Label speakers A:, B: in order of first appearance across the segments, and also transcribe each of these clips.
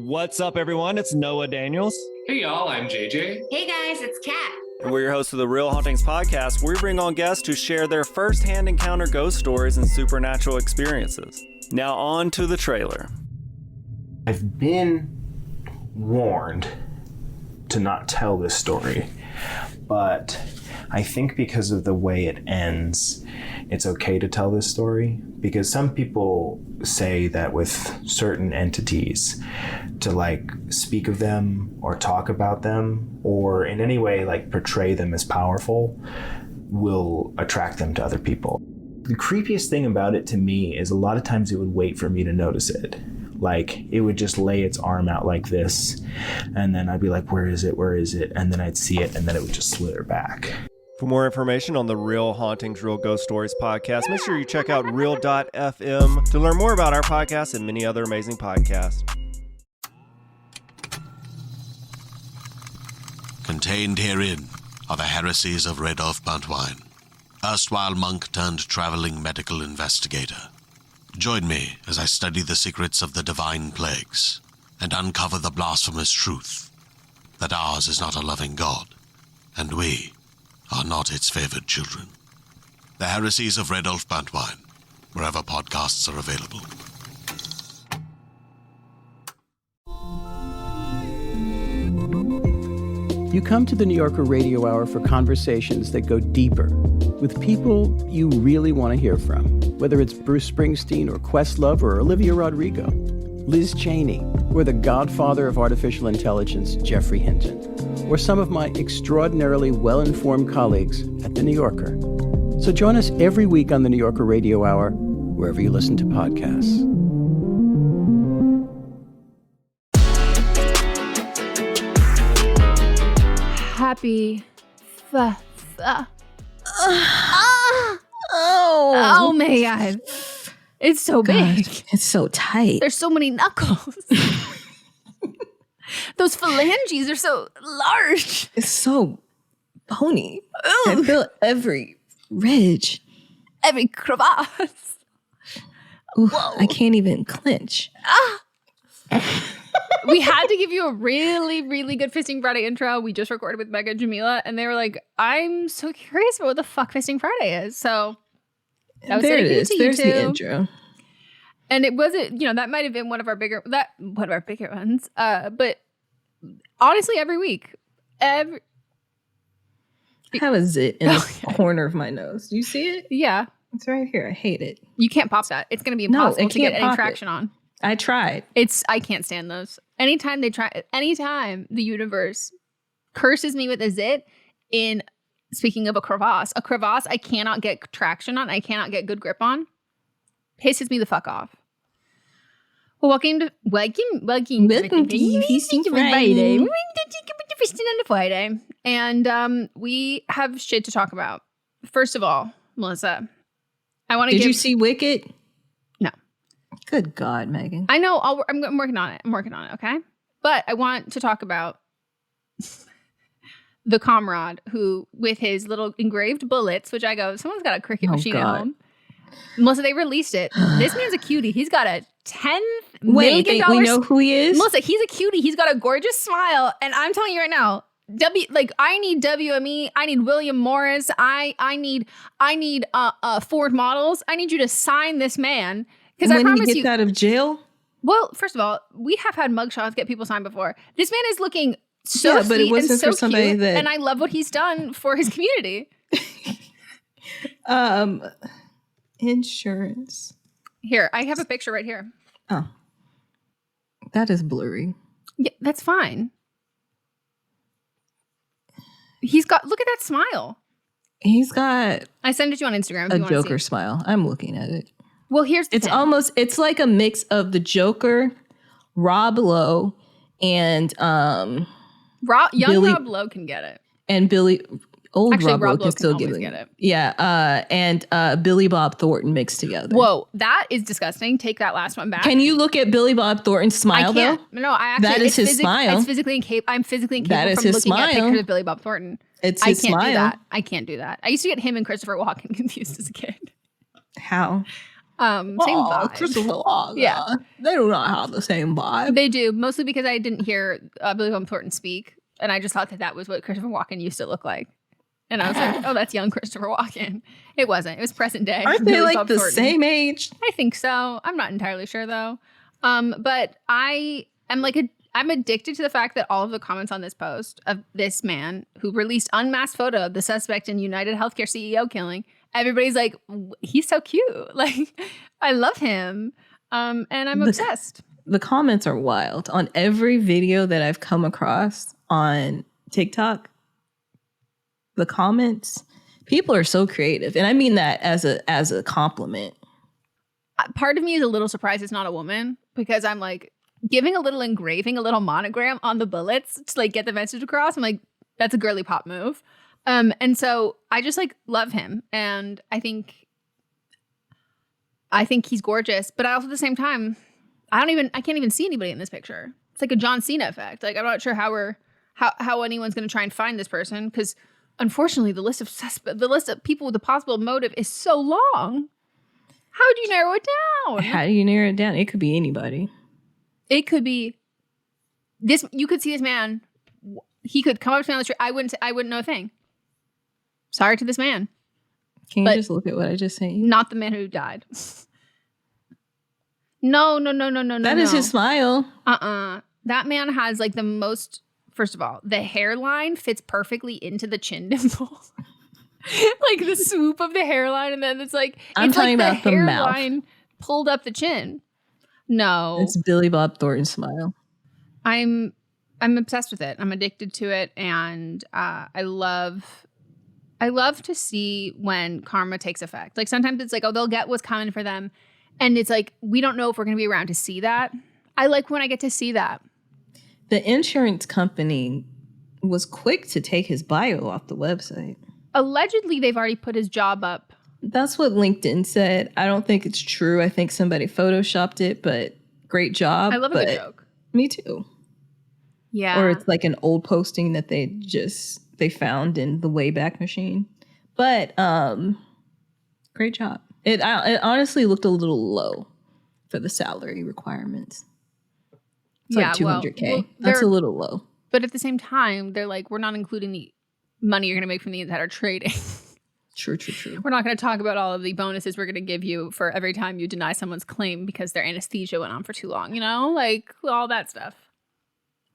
A: What's up, everyone? It's Noah Daniels.
B: Hey, y'all. I'm JJ.
C: Hey, guys. It's Kat.
A: And we're your hosts of the Real Hauntings podcast, where we bring on guests to share their first-hand encounter ghost stories and supernatural experiences. Now on to the trailer.
D: I've been warned to not tell this story, but I think because of the way it ends, it's okay to tell this story, because some people say that with certain entities, to speak of them or talk about them or in any way portray them as powerful will attract them to other people. The creepiest thing about it to me is a lot of times it would wait for me to notice it. It would just lay its arm out like this, and then I'd be like, where is it? Where is it? And then I'd see it, and then it would just slither back.
A: For more information on the Real Hauntings, Real Ghost Stories podcast, make sure you check out real.fm to learn more about our podcast and many other amazing podcasts.
E: Contained herein are the heresies of Radolf Buntwine, erstwhile monk turned traveling medical investigator. Join me as I study the secrets of the divine plagues and uncover the blasphemous truth that ours is not a loving God, and we are not its favored children. The heresies of Radolf Buntwine, wherever podcasts are available.
F: You come to the New Yorker Radio Hour for conversations that go deeper with people you really want to hear from, whether it's Bruce Springsteen or Questlove or Olivia Rodrigo, Liz Cheney, or the godfather of artificial intelligence, Jeffrey Hinton, or some of my extraordinarily well-informed colleagues at the New Yorker. So join us every week on the New Yorker Radio Hour, wherever you listen to podcasts.
G: Happy oh my God. It's so big.
C: It's so tight.
G: There's so many knuckles. Those phalanges are so large.
C: It's so bony. I feel every ridge.
G: Every crevasse.
C: Ooh, I can't even clench.
G: We had to give you a really, really good Fisting Friday intro. We just recorded with Meghan and Jamila, and they were like, I'm so curious about what the fuck Fisting Friday is. So that was
C: there it is. There's
G: YouTube.
C: the intro.
G: And it wasn't, that might have been one of our bigger ones. But honestly, every week.
C: I have a zit in the corner of my nose. Do you see it?
G: Yeah.
C: It's right here. I hate it.
G: You can't pop that. It's going to be impossible to get any traction on.
C: I tried.
G: I can't stand those. Anytime the universe curses me with a zit speaking of a crevasse I cannot get traction on, I cannot get good grip on, pisses me the fuck off. Well, welcome to Fisting Friday. Fisting on the Friday. And we have shit to talk about. First of all, Melissa, I want to
C: Did you see Wicked?
G: No.
C: Good God, Megan.
G: I know. I'm working on it. Okay? But I want to talk about the comrade who, with his little engraved bullets, which I go, someone's got a cricket machine at home. Melissa, they released it. This man's a cutie. He's got a $10 million.
C: We know who he is?
G: Melissa, he's a cutie. He's got a gorgeous smile. And I'm telling you right now, I need WME. I need William Morris. I need Ford Models. I need you to sign this man. Because I promise
C: he gets out of jail?
G: Well, first of all, we have had mugshots get people signed before. This man is looking so
C: but it wasn't
G: and so
C: for somebody
G: cute,
C: that...
G: and I love what he's done for his community.
C: Insurance.
G: Here, I have a picture right here.
C: Oh. That is blurry.
G: Yeah, that's fine. Look at that smile.
C: He's got...
G: I sent it to you on Instagram if
C: a
G: you want to
C: Joker smile. I'm looking at it.
G: Well, here's the thing.
C: It's like a mix of the Joker, Rob Lowe, and
G: Rob Lowe can get it.
C: And Rob Lowe can still
G: get
C: it. Yeah, and Billy Bob Thornton mixed together.
G: Whoa, that is disgusting. Take that last one back.
C: Can you look at Billy Bob Thornton's smile, though?
G: No, I actually...
C: That is his smile.
G: I'm physically incapable from looking at pictures of Billy Bob Thornton.
C: It's his smile.
G: I can't do that. I used to get him and Christopher Walken confused as a kid.
C: How?
G: Same vibe.
C: Christopher Walken.
G: Yeah.
C: They do not have the same vibe.
G: They do, mostly because I didn't hear Billy Bob Thornton speak, and I just thought that was what Christopher Walken used to look like. And I was like, oh, that's young Christopher Walken. It wasn't. It was present day.
C: Aren't they
G: Billy
C: like
G: Bob
C: the
G: Thornton.
C: same age?
G: I think so. I'm not entirely sure though. But I am I'm addicted to the fact that all of the comments on this post of this man who released unmasked photo of the suspect in United Healthcare CEO killing, everybody's like, he's so cute. Like, I love him. And I'm obsessed.
C: The comments are wild on every video that I've come across on TikTok. The comments, people are so creative, and I mean that as a compliment.
G: Part of me is a little surprised it's not a woman, because I'm like, giving a little engraving, a little monogram on the bullets to like get the message across. I'm like, that's a girly pop move. And so I just like love him, and I think he's gorgeous, but also at the same time, I can't even see anybody in this picture. It's like a John Cena effect. Like, I'm not sure how anyone's going to try and find this person, because unfortunately the list of people with a possible motive is so long. How do you narrow it down?
C: How do you narrow it down? It could be anybody.
G: It could be this. You could see this man. He could come up to me on the street. I wouldn't know a thing. Sorry to this man.
C: Can you just look at what I just sent you?
G: Not the man who died. No.
C: That is his smile.
G: That man has like the most. First of all, the hairline fits perfectly into the chin dimple. Like the swoop of the hairline, and then it's like
C: I'm talking about the
G: hairline pulled up the chin. No,
C: it's Billy Bob Thornton's smile.
G: I'm obsessed with it. I'm addicted to it, and I love to see when karma takes effect. Like sometimes it's like, oh, they'll get what's coming for them, and it's like we don't know if we're going to be around to see that. I like when I get to see that.
C: The insurance company was quick to take his bio off the website.
G: Allegedly, they've already put his job up.
C: That's what LinkedIn said. I don't think it's true. I think somebody photoshopped it, but great job.
G: I love a good joke.
C: Me too.
G: Yeah.
C: Or it's like an old posting that they found in the Wayback Machine. But great job. It honestly looked a little low for the salary requirements. It's like $200K. That's a little low.
G: But at the same time, they're like, we're not including the money you're going to make from the insider trading.
C: True.
G: We're not going to talk about all of the bonuses we're going to give you for every time you deny someone's claim because their anesthesia went on for too long, like all that stuff.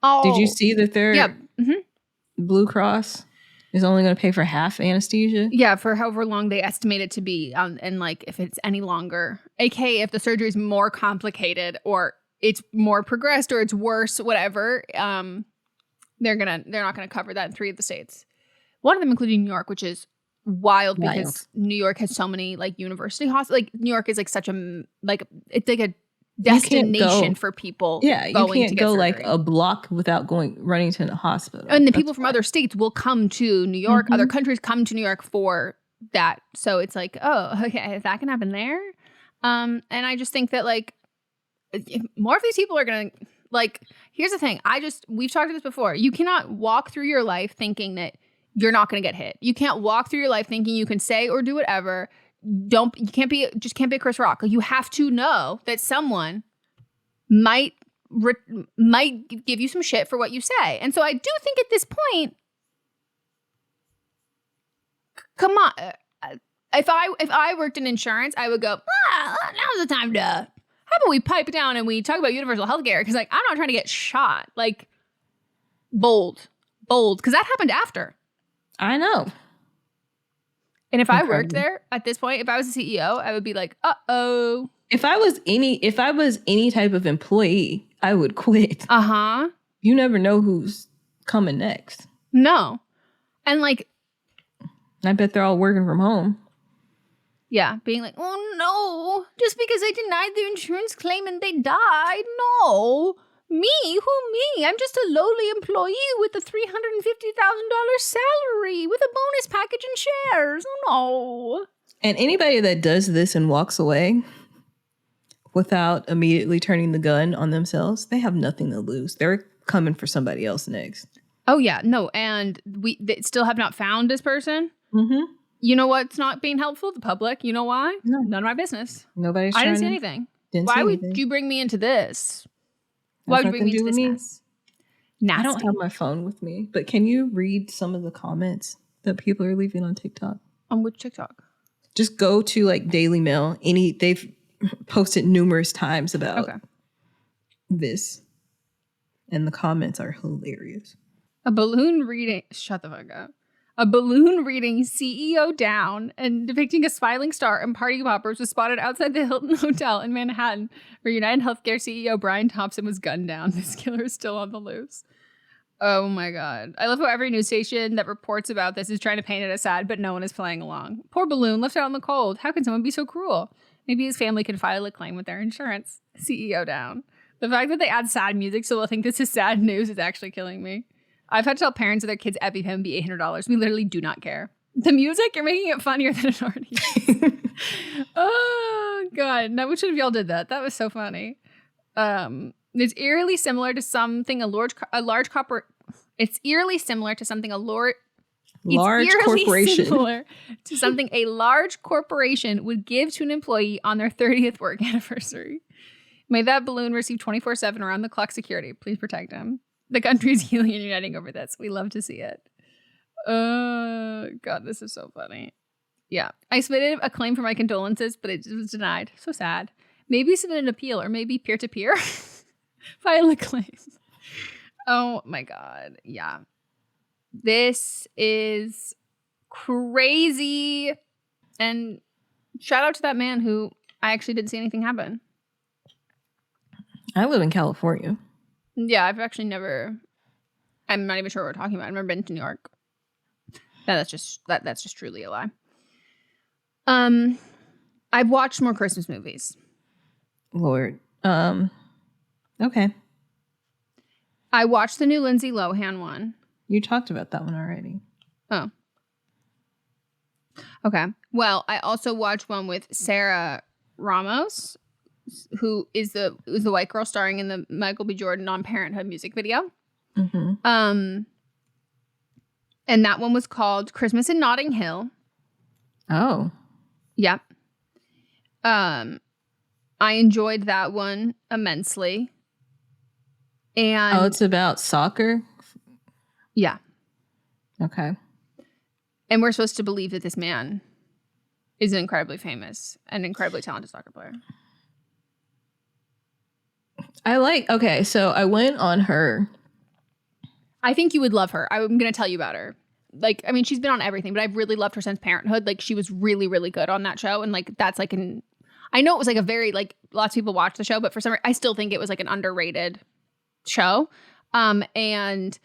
G: Oh,
C: did you see that their
G: Mm-hmm.
C: Blue Cross is only going to pay for half anesthesia?
G: Yeah, for however long they estimate it to be. And like if it's any longer, aka if the surgery is more complicated or it's more progressed or it's worse, whatever, they're not gonna cover that in 3 of the states. One of them including New York, which is wild because New York has so many like university hospitals. Like New York is like such a it's like a destination for people.
C: Yeah, you can't go like a block without running to the hospital.
G: And the people from other states will come to New York. Mm-hmm. Other countries come to New York for that. So it's like, oh, okay, that can happen there. And I just think that like more of these people are gonna like. Here's the thing. We've talked about this before. You cannot walk through your life thinking that you're not going to get hit. You can't walk through your life thinking you can say or do whatever. You can't be a Chris Rock. You have to know that someone might give you some shit for what you say. And so I do think at this point, come on. If I worked in insurance, I would go, now's the time to. How about we pipe down and we talk about universal healthcare? Because like I'm not trying to get shot. Like bold, because that happened after.
C: I know.
G: And if I worked there at this point, if I was a CEO, I would be like, uh-oh.
C: If I was any type of employee, I would quit.
G: Uh-huh.
C: You never know who's coming next.
G: No. And like,
C: I bet they're all working from home.
G: Yeah, being like, oh no, just because I denied their insurance claim and they died. No. Me? Who me? I'm just a lowly employee with a $350,000 salary with a bonus package and shares. Oh no.
C: And anybody that does this and walks away without immediately turning the gun on themselves, they have nothing to lose. They're coming for somebody else next.
G: Oh yeah, no, and they still have not found this person.
C: Mm-hmm.
G: You know what's not being helpful? The public. You know why?
C: No.
G: None of my business.
C: Nobody's
G: I
C: trying
G: didn't see
C: to-
G: anything.
C: Didn't
G: Why
C: see
G: would
C: anything.
G: you bring me into this? Why
C: Has
G: would you bring me
C: nothing
G: into
C: to do
G: this
C: with me.
G: mess? Nasty.
C: I don't have my phone with me, but can you read some of the comments that people are leaving on TikTok?
G: On which TikTok?
C: Just go to like Daily Mail. They've posted numerous times about this, and the comments are hilarious.
G: A balloon reading. Shut the fuck up. A balloon reading CEO down and depicting a smiling star and party poppers was spotted outside the Hilton Hotel in Manhattan, where United Healthcare CEO Brian Thompson was gunned down. This killer is still on the loose. Oh my God. I love how every news station that reports about this is trying to paint it as sad, but no one is playing along. Poor balloon left out in the cold. How can someone be so cruel? Maybe his family can file a claim with their insurance. CEO down. The fact that they add sad music so they'll think this is sad news is actually killing me. I've had to tell parents of their kids' EpiPen be $800. We literally do not care. The music, you're making it funnier than it already is. Oh, God. Now, which one of y'all did that? That was so funny. It's eerily similar to something a large corporate. It's eerily similar to something a large corporation. Similar to something a large corporation would give to an employee on their 30th work anniversary. May that balloon receive 24/7 around the clock security. Please protect him. The country is healing and uniting over this. We love to see it. God, this is so funny. Yeah. I submitted a claim for my condolences, but it was denied. So sad. Maybe submit an appeal or maybe peer-to-peer. File a claim. Oh my God. Yeah. This is crazy. And shout out to that man who I actually didn't see anything happen.
C: I live in California.
G: Yeah, I've actually never. I'm not even sure what we're talking about. I've never been to New York. No, that's just truly a lie. I've watched more Christmas movies.
C: Lord. Okay.
G: I watched the new Lindsay Lohan one.
C: You talked about that one already.
G: Oh. Okay. Well, I also watched one with Sarah Ramos, who is the white girl starring in the Michael B. Jordan Non-Parenthood music video.
C: Mm-hmm.
G: And that one was called Christmas in Notting Hill.
C: Oh.
G: Yep. I enjoyed that one immensely. And
C: it's about soccer?
G: Yeah.
C: Okay.
G: And we're supposed to believe that this man is an incredibly famous and incredibly talented soccer player.
C: Okay, so I went on her.
G: I think you would love her. I'm going to tell you about her. Like, I mean, she's been on everything, but I've really loved her since Parenthood. Like, she was really, really good on that show. And like, that's like I know it was like a very, like, lots of people watch the show, but for some reason, I still think it was like an underrated show. And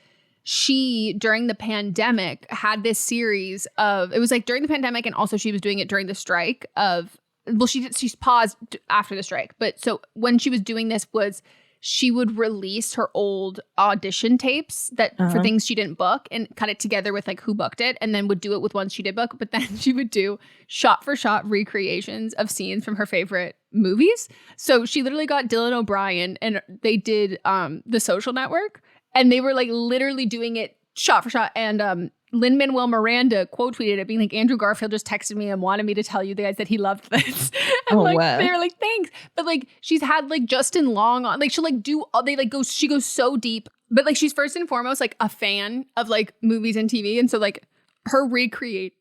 G: she, during the pandemic, had this series of, it was like during the pandemic, and also she was doing it during the strike of, well, she's paused after the strike. But so when she was doing this was she would release her old audition tapes that for things she didn't book and cut it together with like who booked it, and then would do it with ones she did book. But then she would do shot for shot recreations of scenes from her favorite movies. So she literally got Dylan O'Brien, and they did The Social Network, and they were like literally doing it shot for shot. And Lin-Manuel Miranda quote tweeted it, being like, Andrew Garfield just texted me and wanted me to tell you guys that he loved this. And
C: Oh,
G: like,
C: wow.
G: they were like, thanks. But like, she's had like Justin Long on, like she'll like do all, they like go, she goes so deep, but like, she's first and foremost like a fan of like movies and TV. And so like her recreating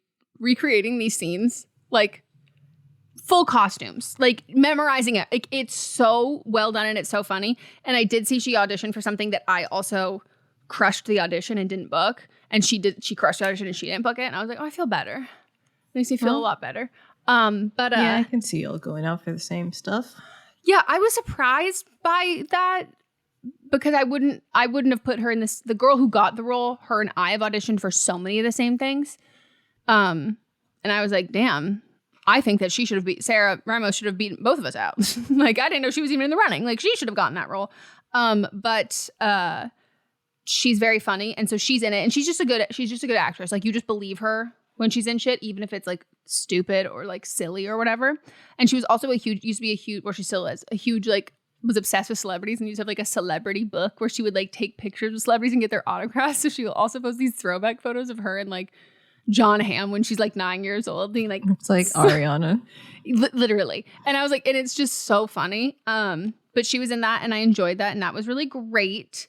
G: these scenes, like full costumes, like memorizing it. Like, it's so well done and it's so funny. And I did see she auditioned for something that I also crushed the audition and didn't book. And she crushed the audition and she didn't book it. And I was like, oh, I feel better. Makes me feel a lot better. But
C: yeah, I can see y'all going out for the same stuff.
G: yeah, I was surprised by that because I wouldn't have put her in this. The girl who got the role, her and I have auditioned for so many of the same things. And I was like, damn, I think that Sarah Ramos should have beaten both of us out. Like, I didn't know she was even in the running. Like, she should have gotten that role. But she's very funny, and so she's in it, and she's just a good actress. Like, you just believe her when she's in shit, even if it's like stupid or like silly or whatever. And she was also used to be a huge, or she still is a huge, like, was obsessed with celebrities, and used to have like a celebrity book where she would like take pictures of celebrities and get their autographs. So she will also post these throwback photos of her in like John Hamm when she's like 9 years old, being like,
C: It's like Ariana.
G: literally. And I was like, and it's just so funny. But she was in that, and I enjoyed that, and that was really great.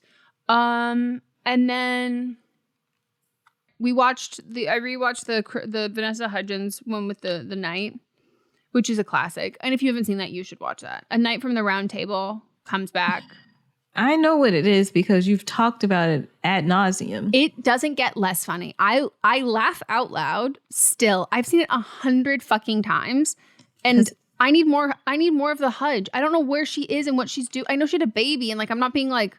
G: And then I rewatched the Vanessa Hudgens one with the Night, which is a classic. And if you haven't seen that, you should watch that. A Night from the Round Table comes back.
C: I know what it is because you've talked about it ad nauseum.
G: It doesn't get less funny. I laugh out loud still. I've seen it 100 fucking times, and I need more of the Hudge. I don't know where she is and what she's doing. I know she had a baby, and like I'm not being like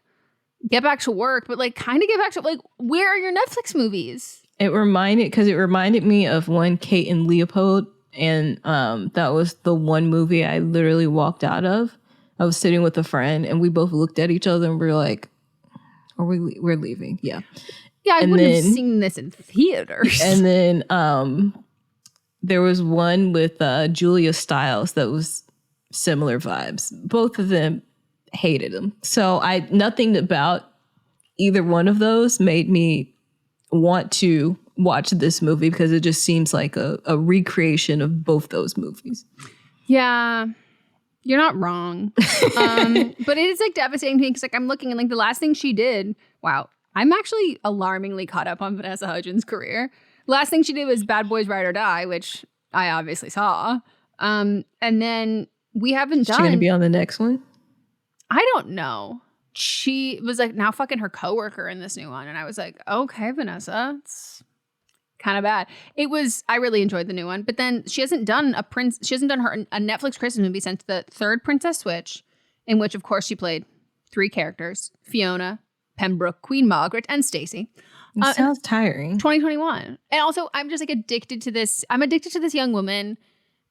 G: get back to work, but like kind of get back to like where are your Netflix movies? It
C: reminded me of one Kate and Leopold, and that was the one movie I literally walked out of. I was sitting with a friend, and we both looked at each other, and we were like, we're leaving. Yeah.
G: Yeah, I wouldn't have seen this in theaters.
C: And then there was one with Julia Stiles that was similar vibes. Both of them hated him. So nothing about either one of those made me want to watch this movie because it just seems like a recreation of both those movies.
G: Yeah. You're not wrong. But it is like devastating to me because like I'm looking and like the last thing she did, wow, I'm actually alarmingly caught up on Vanessa Hudgens' career. Last thing she did was Bad Boys Ride or Die, which I obviously saw. And then we haven't done.
C: Is she going to be on the next one?
G: I don't know. She was like now fucking her coworker in this new one. And I was like, okay, Vanessa, it's kind of bad. I really enjoyed the new one, but then she hasn't done a Netflix Christmas movie since the third Princess Switch, in which of course she played 3 characters: Fiona, Pembroke, Queen Margaret, and Stacy.
C: It sounds tiring.
G: 2021. And also I'm just like addicted to this. I'm addicted to this young woman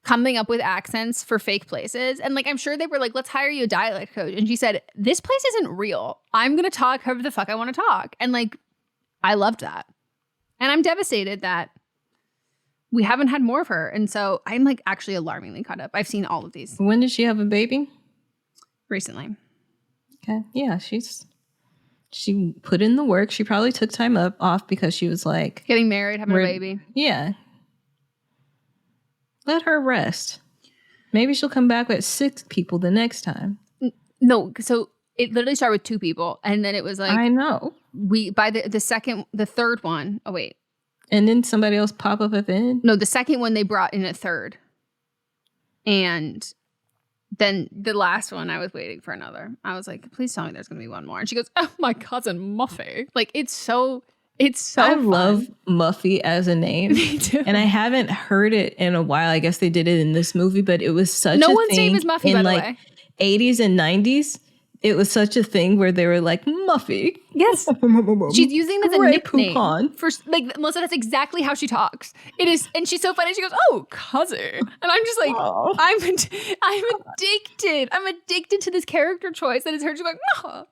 G: coming up with accents for fake places. And like, I'm sure they were like, let's hire you a dialect coach. And she said, this place isn't real. I'm going to talk however the fuck I want to talk. And like, I loved that. And I'm devastated that we haven't had more of her. And so I'm like actually alarmingly caught up. I've seen all of these.
C: When did she have a baby?
G: Recently.
C: Okay. Yeah, she put in the work. She probably took time off because she was like
G: getting married, having a baby.
C: Yeah. Let her rest. Maybe she'll come back with 6 people the next time.
G: No, so it literally started with 2 people, and then it was like
C: I know.
G: By the third one. Oh wait.
C: And then somebody else pop up at the end?
G: No, the second one they brought in a third. And then the last one I was waiting for another. I was like, please tell me there's gonna be one more. And she goes, oh, my cousin Muffy. Like it's so I
C: fun. Love Muffy as a name.
G: Me too.
C: And I haven't heard it in a while. I guess they did it in this movie, but it was such a thing.
G: No one's name is Muffy, by the way.
C: 80s and 90s. It was such a thing where they were like, Muffy.
G: Yes. She's using this as a nickname.
C: Poupon.
G: For like Melissa, that's exactly how she talks. It is, and she's so funny. She goes, oh, cousin. And I'm just like, I'm addicted. I'm addicted to this character choice that is her. She's like, no,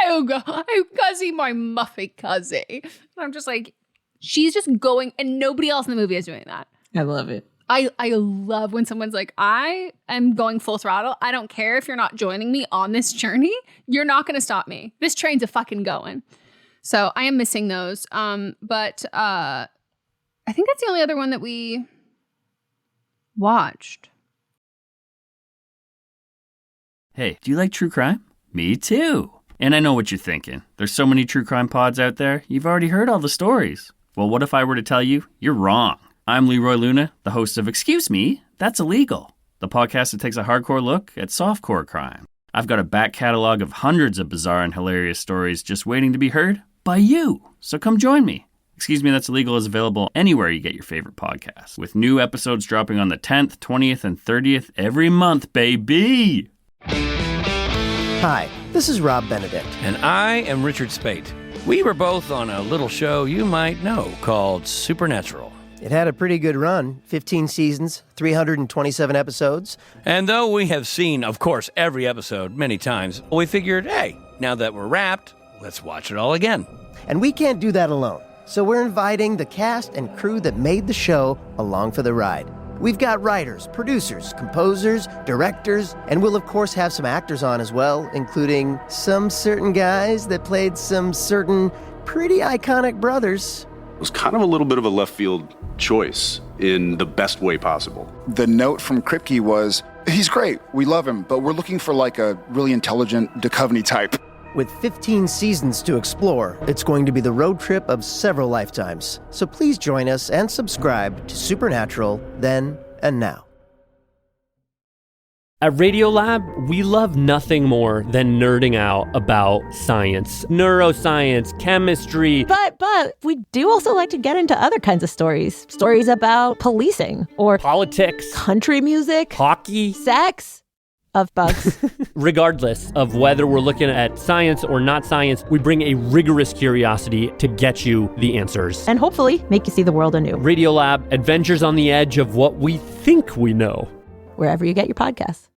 G: oh, cousin, my Muffy cousin. And I'm just like, she's just going, and nobody else in the movie is doing that.
C: I love it.
G: I love when someone's like, I am going full throttle. I don't care if you're not joining me on this journey. You're not going to stop me. This train's a fucking going. So I am missing those. But I think that's the only other one that we watched.
H: Hey, do you like true crime? Me too. And I know what you're thinking. There's so many true crime pods out there. You've already heard all the stories. Well, what if I were to tell you you're wrong? I'm Leroy Luna, the host of Excuse Me, That's Illegal, the podcast that takes a hardcore look at softcore crime. I've got a back catalog of hundreds of bizarre and hilarious stories just waiting to be heard by you. So come join me. Excuse Me, That's Illegal is available anywhere you get your favorite podcasts, with new episodes dropping on the 10th, 20th, and 30th every month, baby!
I: Hi, this is Rob Benedict.
J: And I am Richard Spate. We were both on a little show you might know called Supernatural.
I: It had a pretty good run, 15 seasons, 327 episodes.
J: And though we have seen, of course, every episode many times, we figured, hey, now that we're wrapped, let's watch it all again.
I: And we can't do that alone, so we're inviting the cast and crew that made the show along for the ride. We've got writers, producers, composers, directors, and we'll of course have some actors on as well, including some certain guys that played some certain pretty iconic brothers.
K: It was kind of a little bit of a left field choice in the best way possible.
L: The note from Kripke was, he's great, we love him, but we're looking for like a really intelligent Duchovny type.
I: With 15 seasons to explore, it's going to be the road trip of several lifetimes. So please join us and subscribe to Supernatural Then and Now.
M: At Radiolab, we love nothing more than nerding out about science, neuroscience, chemistry.
N: But we do also like to get into other kinds of stories. Stories about policing or
M: politics,
N: country music,
M: hockey,
N: sex, of bugs.
M: Regardless of whether we're looking at science or not science, we bring a rigorous curiosity to get you the answers.
N: And hopefully make you see the world anew.
M: Radiolab, adventures on the edge of what we think we know.
N: Wherever you get your podcasts.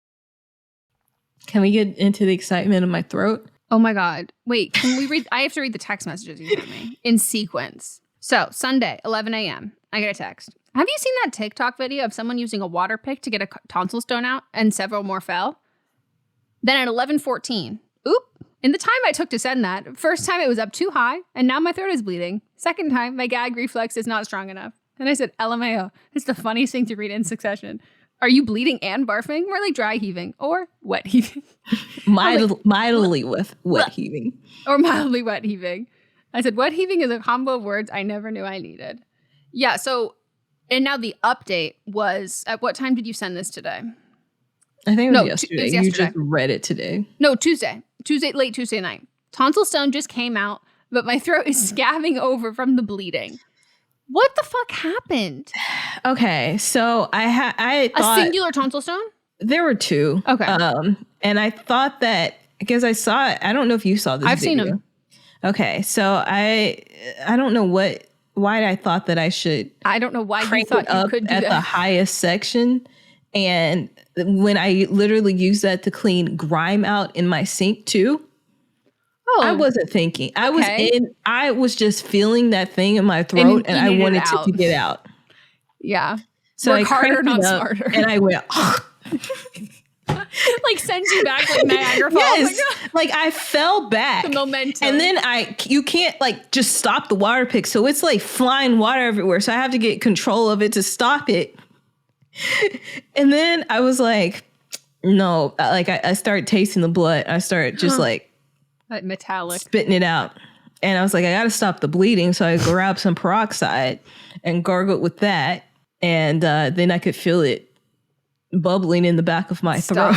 C: Can we get into the excitement of my throat?
G: Oh my God. Wait, can we read? I have to read the text messages you sent me in sequence. So, Sunday, 11 a.m., I get a text. Have you seen that TikTok video of someone using a water pick to get a tonsil stone out and several more fell? Then at 11:14, in the time I took to send that, first time it was up too high and now my throat is bleeding. Second time, my gag reflex is not strong enough. And I said, LMAO. It's the funniest thing to read in succession. Are you bleeding and barfing? More like dry heaving or wet heaving.
C: Mildly with wet heaving.
G: Or mildly wet heaving. I said, wet heaving is a combo of words I never knew I needed. Yeah, so, and now the update was, at what time did you send this today?
C: I think it was yesterday.
G: It was yesterday.
C: You just read it today.
G: No, Tuesday, late Tuesday night. Tonsil stone just came out, but my throat is scabbing over from the bleeding. What the fuck happened?
C: Okay, so I thought
G: a singular tonsil stone?
C: There were two.
G: Okay.
C: And I thought that because I saw it, I don't know if you saw this
G: I've
C: video.
G: seen them.
C: Okay, so I don't know why I thought that I should.
G: I don't know why you
C: crank
G: thought
C: it
G: you
C: up
G: could do
C: at
G: that.
C: the highest section, and when I literally used that to clean grime out in my sink too.
G: Oh,
C: I wasn't thinking.
G: okay.
C: I was just feeling that thing in my throat, and I wanted it to get out.
G: Yeah.
C: So
G: Work
C: I
G: harder,
C: cranked
G: not
C: it up,
G: smarter.
C: and I went.
G: Like sends you back like Niagara Falls.
C: Yes, like I fell back.
G: The momentum.
C: And then you can't like just stop the water pick. So it's like flying water everywhere. So I have to get control of it to stop it. And then I was like, no, like I started tasting the blood. I started just like
G: metallic
C: spitting it out. And I was like, I got to stop the bleeding. So I grabbed some peroxide and gargled with that. And then I could feel it bubbling in the back of my throat.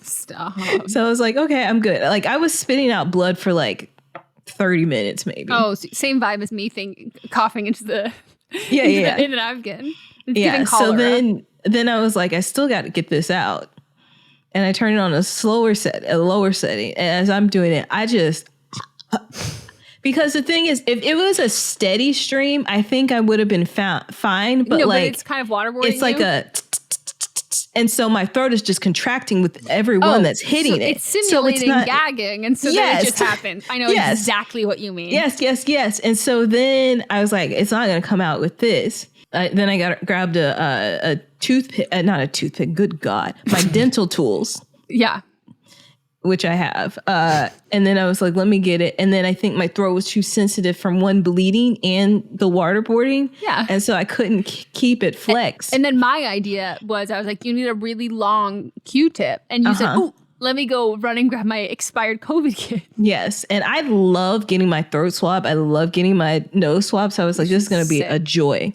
G: Stop.
C: So I was like, okay, I'm good. Like I was spitting out blood for like 30 minutes maybe.
G: Oh, same vibe as me coughing into the in an napkin. It's giving
C: So
G: cholera.
C: then I was like, I still got to get this out. And I turned it on a lower setting. And as I'm doing it, I just because the thing is, if it was a steady stream, I think I would have been fine. But
G: no,
C: like
G: but it's kind of waterboarding.
C: it's like and so my throat is just contracting with everyone that's hitting it.
G: It's simulating gagging, and so then it just
C: Yes.
G: happens. I know
C: Yes.
G: exactly what you mean.
C: Yes. And so then I was like, it's not going to come out with this. Then I grabbed a toothpick, not a toothpick, good God, my dental tools.
G: Yeah.
C: Which I have. And then I was like, let me get it. And then I think my throat was too sensitive from one bleeding and the waterboarding.
G: Yeah.
C: And so I couldn't keep it flexed.
G: And then my idea was, I was like, you need a really long Q-tip. And you said, oh, let me go run and grab my expired COVID kit.
C: Yes. And I love getting my throat swab. I love getting my nose swab. So I was like, this is going to be a joy.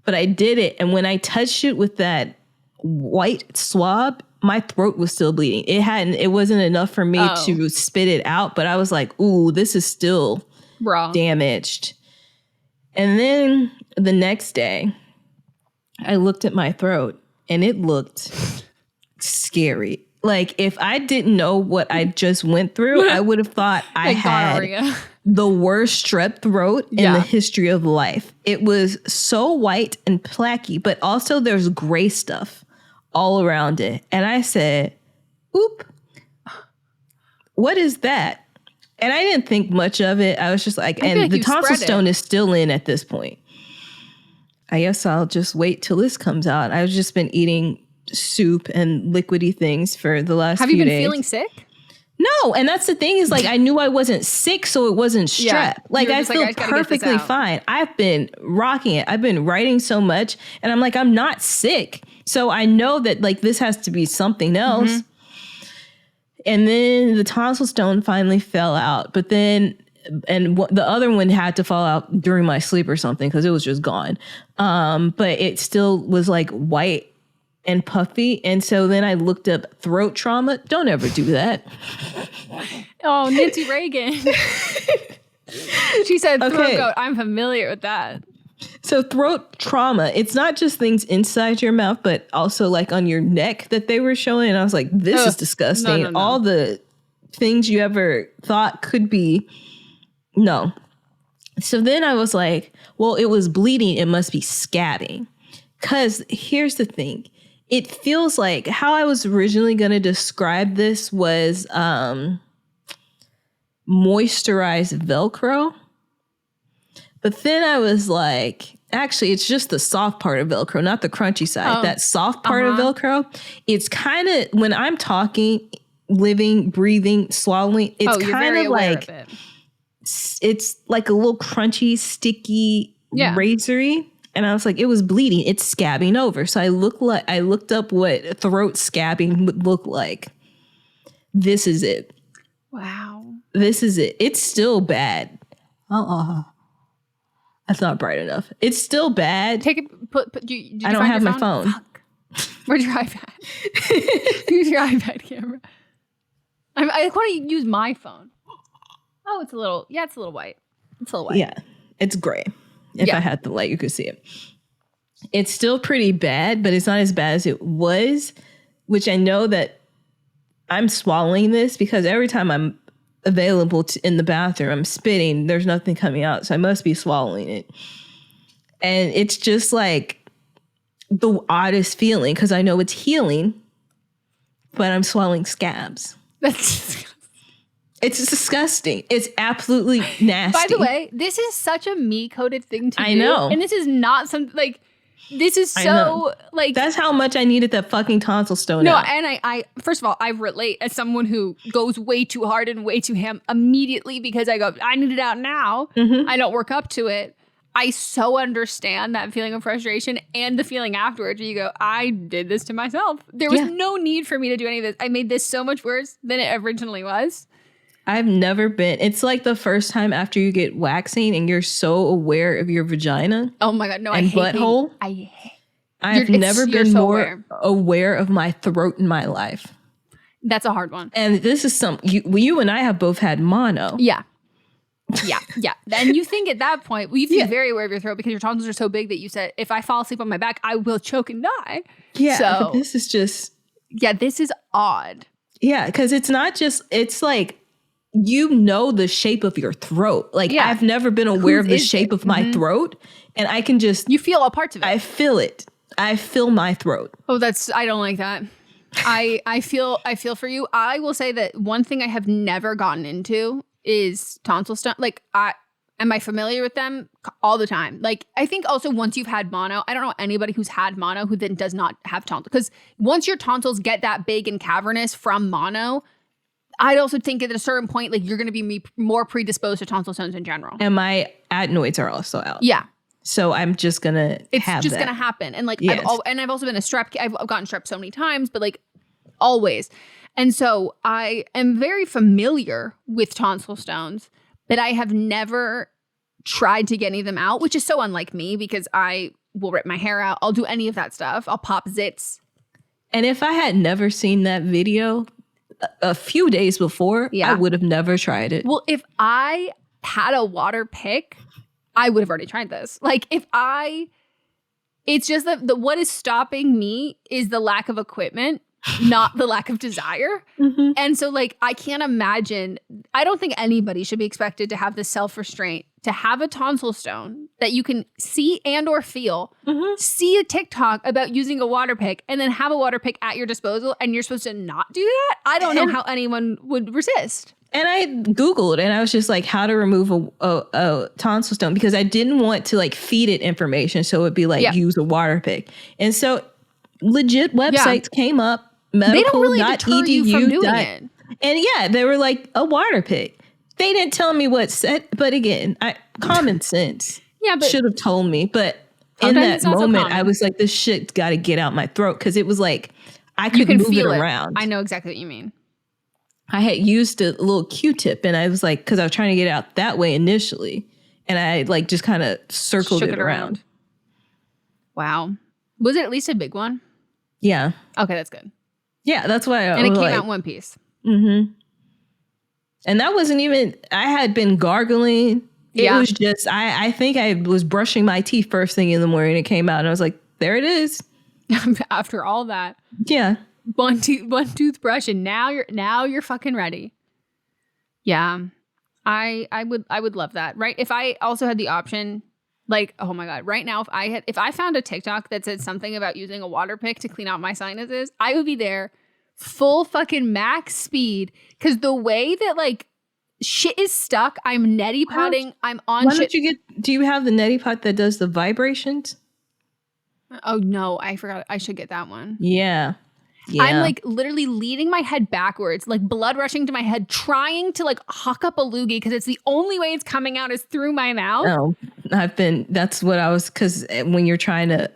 C: But I did it. And when I touched it with that white swab, my throat was still bleeding. It wasn't enough for me to spit it out, but I was like, ooh, this is still
G: raw,
C: damaged. And then the next day, I looked at my throat and it looked scary. Like if I didn't know what I just went through, I would have thought I had
G: gonorrhea.
C: The worst strep throat in the history of life. It was so white and plaquey, but also there's gray stuff all around it. And I said, oop, what is that? And I didn't think much of it. I was just like, and the tonsil stone is still in at this point. I guess I'll just wait till this comes out. I've just been eating soup and liquidy things for the last few days.
G: Have you been feeling sick?
C: No, and that's the thing is like I knew I wasn't sick, so it wasn't strep.
G: Yeah,
C: like I
G: just
C: feel
G: I just gotta get this
C: perfectly
G: out.
C: fine. I've been rocking it. I've been writing so much, and I'm like I'm not sick, so I know that like this has to be something else.
G: Mm-hmm.
C: And then the tonsil stone finally fell out, but then the other one had to fall out during my sleep or something because it was just gone. But it still was like white and puffy. And so then I looked up throat trauma. Don't ever do that.
G: Oh, Nancy Reagan. She said throat goat. I'm familiar with that.
C: So throat trauma, it's not just things inside your mouth, but also like on your neck that they were showing. And I was like, this is disgusting.
G: No.
C: All the things you ever thought could be. No. So then I was like, well, it was bleeding. It must be scabbing. Because here's the thing. It feels like how I was originally going to describe this was moisturized Velcro. But then I was like, actually, it's just the soft part of Velcro, not the crunchy side. That soft part of Velcro, it's kind of, when I'm talking, living, breathing, swallowing, it's kind of like, it's like a little crunchy, sticky, razory. And I was like, it was bleeding. It's scabbing over. So I looked up what throat scabbing would look like. This is it.
G: Wow.
C: This is it. It's still bad. That's not bright enough. It's still bad.
G: Take it. Did you
C: I don't
G: find
C: have
G: your
C: my phone.
G: Fuck. Where's your iPad? Use your iPad camera. I want to use my phone. Oh, it's a little. Yeah, it's a little white. It's a little white.
C: Yeah, it's gray. If I had the light, you could see it. It's still pretty bad, but it's not as bad as it was, which I know that I'm swallowing this because every time I'm available in the bathroom, I'm spitting. There's nothing coming out, so I must be swallowing it. And it's just like the oddest feeling because I know it's healing, but I'm swallowing scabs. It's disgusting. It's absolutely nasty.
G: By the way, this is such a me-coded thing to do.
C: I know.
G: And this is not something like, this is so like.
C: That's how much I needed that fucking tonsil stone.
G: No,
C: out.
G: and I first of all, I relate as someone who goes way too hard and way too ham immediately because I go, I need it out now.
C: Mm-hmm.
G: I don't work up to it. I so understand that feeling of frustration and the feeling afterwards where you go, I did this to myself. There was no need for me to do any of this. I made this so much worse than it originally was.
C: I've never been. It's like the first time after you get waxing and you're so aware of your vagina.
G: Oh my God, no,
C: and
G: I hate
C: butthole. I've never been more aware of my throat in my life.
G: That's a hard one.
C: And this is you and I have both had mono.
G: Yeah. And you think at that point, you feel very aware of your throat because your tonsils are so big that you said, if I fall asleep on my back, I will choke and die.
C: Yeah,
G: so,
C: but this is just.
G: Yeah, this is odd.
C: Yeah, because it's not just, it's like, you know the shape of your throat. Like I've never been aware of the shape of my throat, and I can just.
G: You feel all parts of it.
C: I feel it. I feel my throat.
G: Oh, I don't like that. I feel for you. I will say that one thing I have never gotten into is tonsil stone. Like am I familiar with them all the time? Like I think also once you've had mono, I don't know anybody who's had mono who then does not have tonsils. Because once your tonsils get that big and cavernous from mono, I'd also think at a certain point, like you're going to be more predisposed to tonsil stones in general.
C: And my adenoids are also out.
G: Yeah.
C: So I'm just going to
G: It's just going to happen. And like,
C: yes.
G: I've also been I've gotten strep so many times, but like always. And so I am very familiar with tonsil stones, but I have never tried to get any of them out, which is so unlike me because I will rip my hair out. I'll do any of that stuff. I'll pop zits.
C: And if I had never seen that video a few days before, I would have never tried it.
G: Well, if I had a water pick, I would have already tried this. Like it's just that what is stopping me is the lack of equipment, not the lack of desire.
C: Mm-hmm.
G: And so like, I can't imagine, I don't think anybody should be expected to have the self-restraint to have a tonsil stone that you can see and or feel, see a TikTok about using a water pick and then have a water pick at your disposal and you're supposed to not do that. I don't know how anyone would resist.
C: And I Googled and I was just like, how to remove a tonsil stone because I didn't want to like feed it information. So it'd be like, use a water pick. And so legit websites came up.
G: They don't really deter you from doing it.
C: And yeah, they were like a water pick. They didn't tell me what set, but again, common sense
G: but
C: should have told me. But in that moment, I was like, this shit's got to get out my throat because it was like I could move it around.
G: I know exactly what you mean.
C: I had used a little Q-tip and I was like, because I was trying to get out that way initially. And I like just kind of circled it around.
G: Wow. Was it at least a big one?
C: Yeah.
G: Okay, that's good.
C: Yeah, that's why
G: And it came out in one piece.
C: Mm-hmm. And that wasn't even, I had been gargling. It was just, I think I was brushing my teeth first thing in the morning. It came out and I was like, there it is.
G: After all that.
C: Yeah.
G: One toothbrush and now you're fucking ready. Yeah. I would love that. Right? If I also had the option, like, oh my God, right now if I found a TikTok that said something about using a water pick to clean out my sinuses, I would be there full fucking max speed. Cause the way that like shit is stuck, I'm neti potting, I'm on shit.
C: Do you have the neti pot that does the vibrations?
G: Oh no, I forgot. I should get that one.
C: Yeah.
G: I'm like literally leaning my head backwards, like blood rushing to my head, trying to like huck up a loogie because it's the only way it's coming out is through my mouth.
C: No, that's what I was, because when you're trying to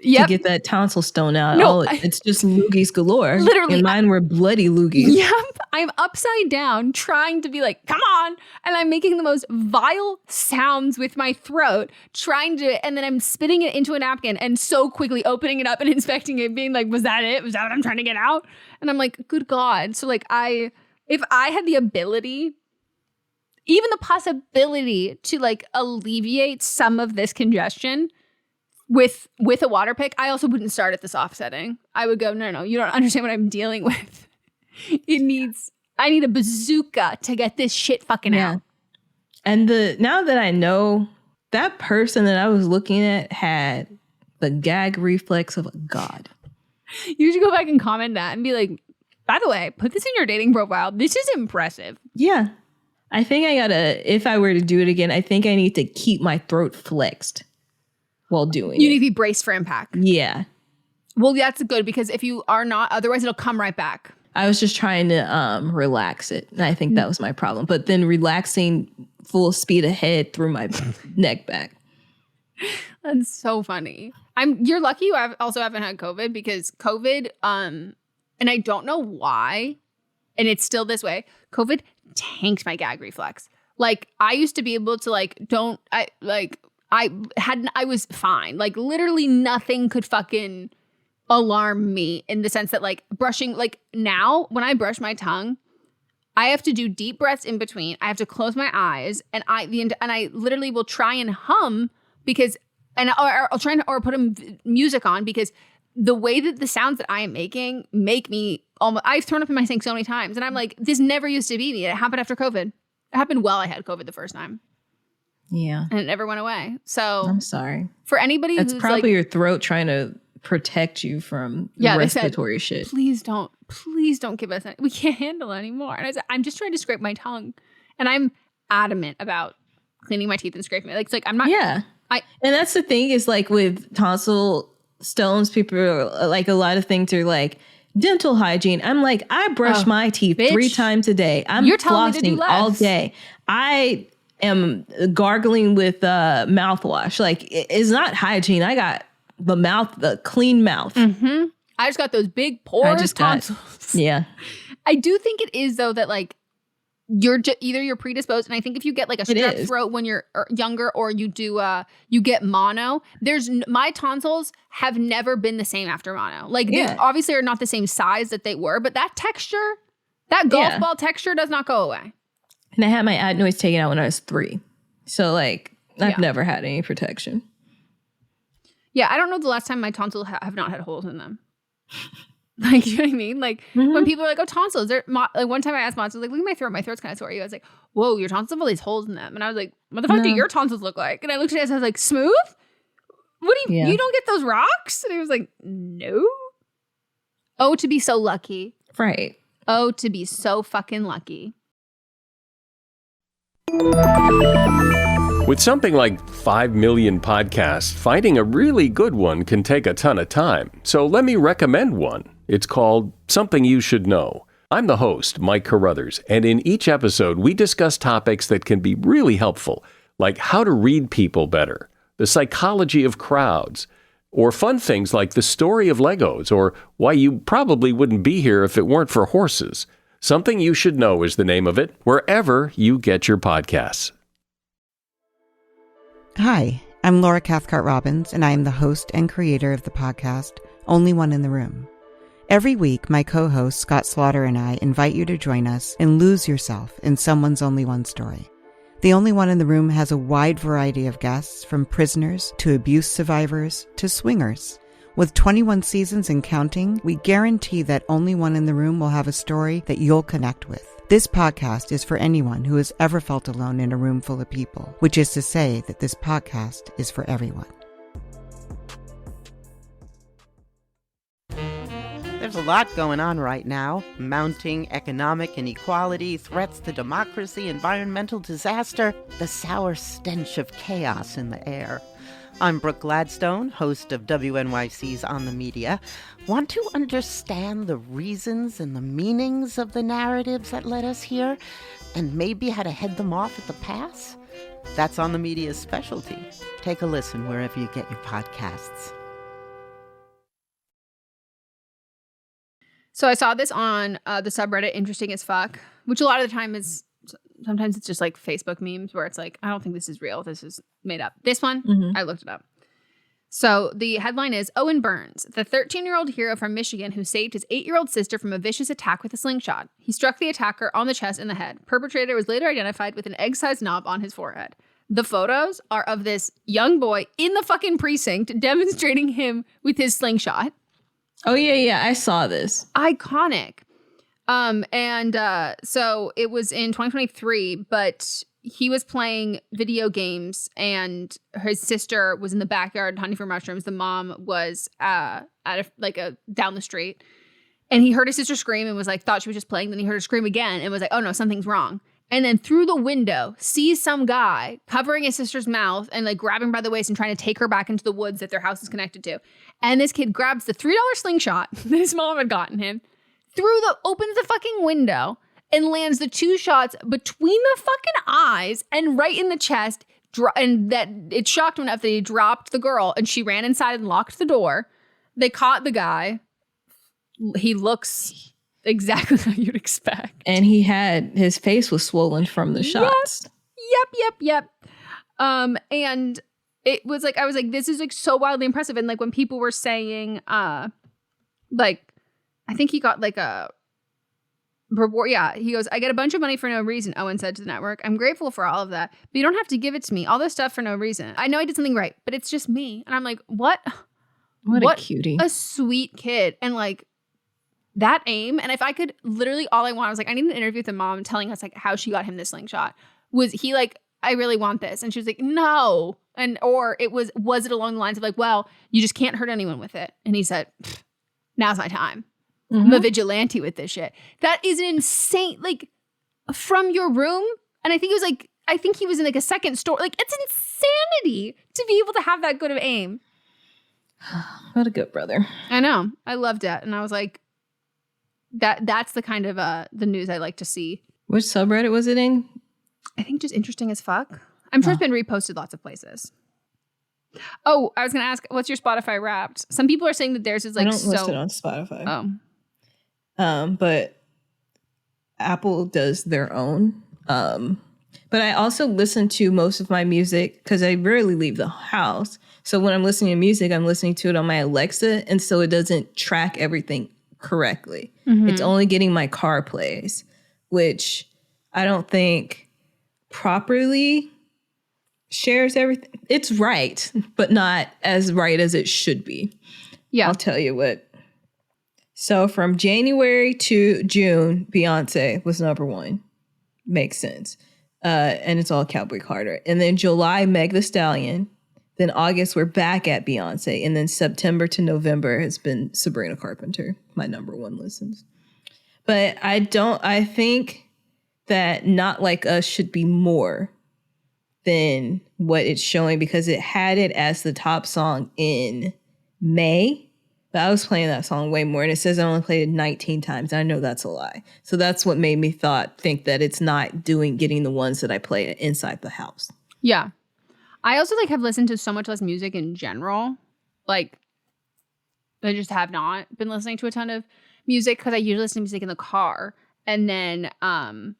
C: get that tonsil stone out, it's just loogies galore.
G: Literally.
C: And mine were bloody loogies.
G: Yep. I'm upside down trying to be like, come on. And I'm making the most vile sounds with my throat, and then I'm spitting it into a napkin and so quickly opening it up and inspecting it, being like, was that it? Was that what I'm trying to get out? And I'm like, good God. So like if I had the ability, even the possibility to like alleviate some of this congestion with a water pick, I also wouldn't start at the soft setting. I would go, no, you don't understand what I'm dealing with. I need a bazooka to get this shit fucking out.
C: And now that I know, that person that I was looking at had the gag reflex of a god.
G: You should go back and comment that and be like, by the way, put this in your dating profile. This is impressive.
C: Yeah. I think if I were to do it again, I think I need to keep my throat flexed while doing it.
G: You need to be braced for impact.
C: Yeah.
G: Well, that's good, because if you are not, otherwise it'll come right back.
C: I was just trying to relax it. And I think that was my problem. But then relaxing full speed ahead through my neck back.
G: That's so funny. You're lucky you also haven't had COVID, because COVID, and I don't know why, and it's still this way, COVID tanked my gag reflex. Like, I used to be able to I was fine. Like, literally nothing could fucking alarm me, in the sense that like brushing, like now when I brush my tongue, I have to do deep breaths in between. I have to close my eyes, and I literally will try and hum I'll try or put music on, because the way that the sounds that I am making make me almost, I've thrown up in my sink so many times, and I'm like, this never used to be me. It happened after COVID. It happened while I had COVID the first time. Yeah. And it never went away. So
C: I'm sorry.
G: For anybody
C: That's
G: who's
C: probably
G: like,
C: your throat trying to protect you from respiratory shit.
G: Please don't give us we can't handle it anymore. And I said, I'm just trying to scrape my tongue, and I'm adamant about cleaning my teeth and scraping it. Like, it's like, I'm not.
C: Yeah. And that's the thing, is like with tonsil stones, people are like, a lot of things are like dental hygiene. I'm like, I brush my teeth 3 times a day. You're telling me to do less. All day. I am gargling with mouthwash. Like, it's not hygiene. I got the clean mouth.
G: Mm-hmm. I just got those big porous tonsils.
C: Yeah.
G: I do think it is, though, that like either you're predisposed, and I think if you get like a strep throat when you're younger, or you do you get mono, my tonsils have never been the same after mono. Like, they obviously are not the same size that they were, but that texture, that golf ball texture, does not go away.
C: And I had my adenoids taken out when I was 3. So like, I've never had any protection.
G: Yeah, I don't know the last time my tonsils have not had holes in them. Like, you know what I mean? Like, when people are like, oh, tonsils. Like, one time I asked Monster, like, look at my throat. My throat's kind of sore. I was like, whoa, your tonsils have all these holes in them. And I was like, what the fuck do your tonsils look like? And I looked at it and I was like, smooth? What do you don't get those rocks? And he was like, no. Oh, to be so lucky.
C: Right.
G: Oh, to be so fucking lucky.
J: With something like 5 million podcasts, finding a really good one can take a ton of time. So let me recommend one. It's called Something You Should Know.
O: I'm the host, Mike Carruthers, and in each episode, we discuss topics that can be really helpful, like how to read people better, the psychology of crowds, or fun things like the story of Legos, or why you probably wouldn't be here if it weren't for horses. Something You Should Know is the name of it, wherever you get your podcasts.
P: Hi, I'm Laura Cathcart-Robbins, and I am the host and creator of the podcast, Only One in the Room. Every week, my co-host Scott Slaughter and I invite you to join us and lose yourself in someone's only one story. The Only One in the Room has a wide variety of guests, from prisoners to abuse survivors to swingers. With 21 seasons and counting, we guarantee that Only One in the Room will have a story that you'll connect with. This podcast is for anyone who has ever felt alone in a room full of people, which is to say that this podcast is for everyone.
Q: There's a lot going on right now. Mounting economic inequality, threats to democracy, environmental disaster, the sour stench of chaos in the air. I'm Brooke Gladstone, host of WNYC's On the Media. Want to understand the reasons and the meanings of the narratives that led us here, and maybe how to head them off at the pass? That's On the Media's specialty. Take a listen wherever you get your podcasts.
G: So I saw this on the subreddit Interesting as Fuck, which a lot of the time is, sometimes it's just like Facebook memes where it's like, I don't think this is real. This is made up. This one, I looked it up. So the headline is, Owen Burns, the 13-year-old hero from Michigan who saved his 8-year-old sister from a vicious attack with a slingshot. He struck the attacker on the chest and the head. Perpetrator was later identified with an egg-sized knob on his forehead. The photos are of this young boy in the fucking precinct demonstrating him with his slingshot.
C: Oh, yeah, I saw this.
G: Iconic. So it was in 2023, but he was playing video games and his sister was in the backyard hunting for mushrooms. The mom was down the street, and he heard his sister scream and was like, thought she was just playing. Then he heard her scream again and was like, oh no, something's wrong. And then through the window sees some guy covering his sister's mouth and like grabbing her by the waist and trying to take her back into the woods that their house is connected to. And this kid grabs the $3 slingshot that his mom had gotten him, opens the fucking window and lands the 2 shots between the fucking eyes and right in the chest. And that it shocked him enough that he dropped the girl and she ran inside and locked the door. They caught the guy. He looks exactly how you'd expect.
C: And his face was swollen from the shots.
G: Yep. And it was like, I was like, this is like so wildly impressive. And like when people were saying, like, I think he got like a reward. Yeah. He goes, I get a bunch of money for no reason, Owen said to the network. I'm grateful for all of that, but you don't have to give it to me. All this stuff for no reason. I know I did something right, but it's just me. And I'm like, what
C: a cutie.
G: A sweet kid. And like that aim. And if I could literally, all I want, I was like, I need an interview with the mom telling us like how she got him this slingshot. Was he like, I really want this? And she was like, no. Or it was it along the lines of like, well, you just can't hurt anyone with it. And he said, now's my time. I'm a vigilante with this shit. That is insane. Like from your room. And I think he was in like a second story. Like it's insanity to be able to have that good of aim.
C: What a good brother.
G: I know. I loved it. And I was like, that's the kind of the news I like to see.
C: Which subreddit was it in?
G: I think just Interesting as Fuck. I'm sure it's been reposted lots of places. Oh, I was going to ask, what's your Spotify Wrapped? Some people are saying that theirs is like
C: I don't list it on Spotify. But Apple does their own. But I also listen to most of my music because I rarely leave the house. So when I'm listening to music, I'm listening to it on my Alexa, and so it doesn't track everything correctly. It's only getting my car plays, which I don't think properly shares everything. It's right, but not as right as it should be.
G: Yeah.
C: I'll tell you what. So from January to June, Beyonce was #1. Makes sense. And it's all Cowboy Carter. And then July, Meg Thee Stallion. Then August, we're back at Beyonce. And then September to November has been Sabrina Carpenter, my #1 listens. But I think that Not Like Us should be more than what it's showing because it had it as the top song in May But I was playing that song way more, and it says I only played it 19 times. I know that's a lie. So that's what made me think that it's not getting the ones that I play inside the house.
G: Yeah. I also have listened to so much less music in general. I just have not been listening to a ton of music because I usually listen to music in the car. And then I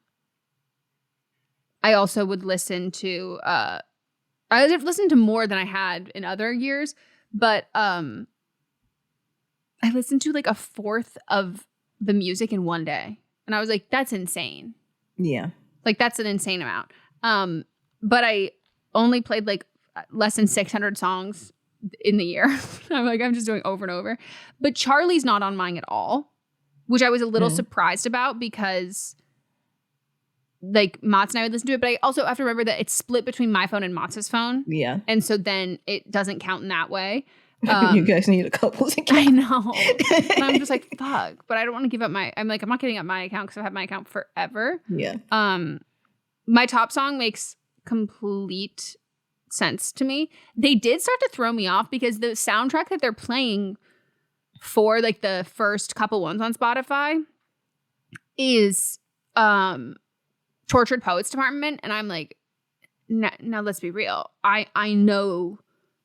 G: also would listen to I would listen to more than I had in other years, but I listened to a fourth of the music in one day. And I was like, that's insane.
C: Yeah.
G: That's an insane amount. But I only played less than 600 songs in the year. I'm just doing over and over. But Charlie's not on mine at all, which I was a little surprised about because Mott's and I would listen to it. But I also have to remember that it's split between my phone and Mott's phone.
C: Yeah.
G: And so then it doesn't count in that way.
C: You guys need a couples account.
G: I know. And I'm just fuck. But I don't want to give up I'm not giving up my account because I've had my account forever.
C: Yeah.
G: My top song makes complete sense to me. They did start to throw me off because the soundtrack that they're playing for the first couple ones on Spotify is Tortured Poets Department. And I'm like, now let's be real. I know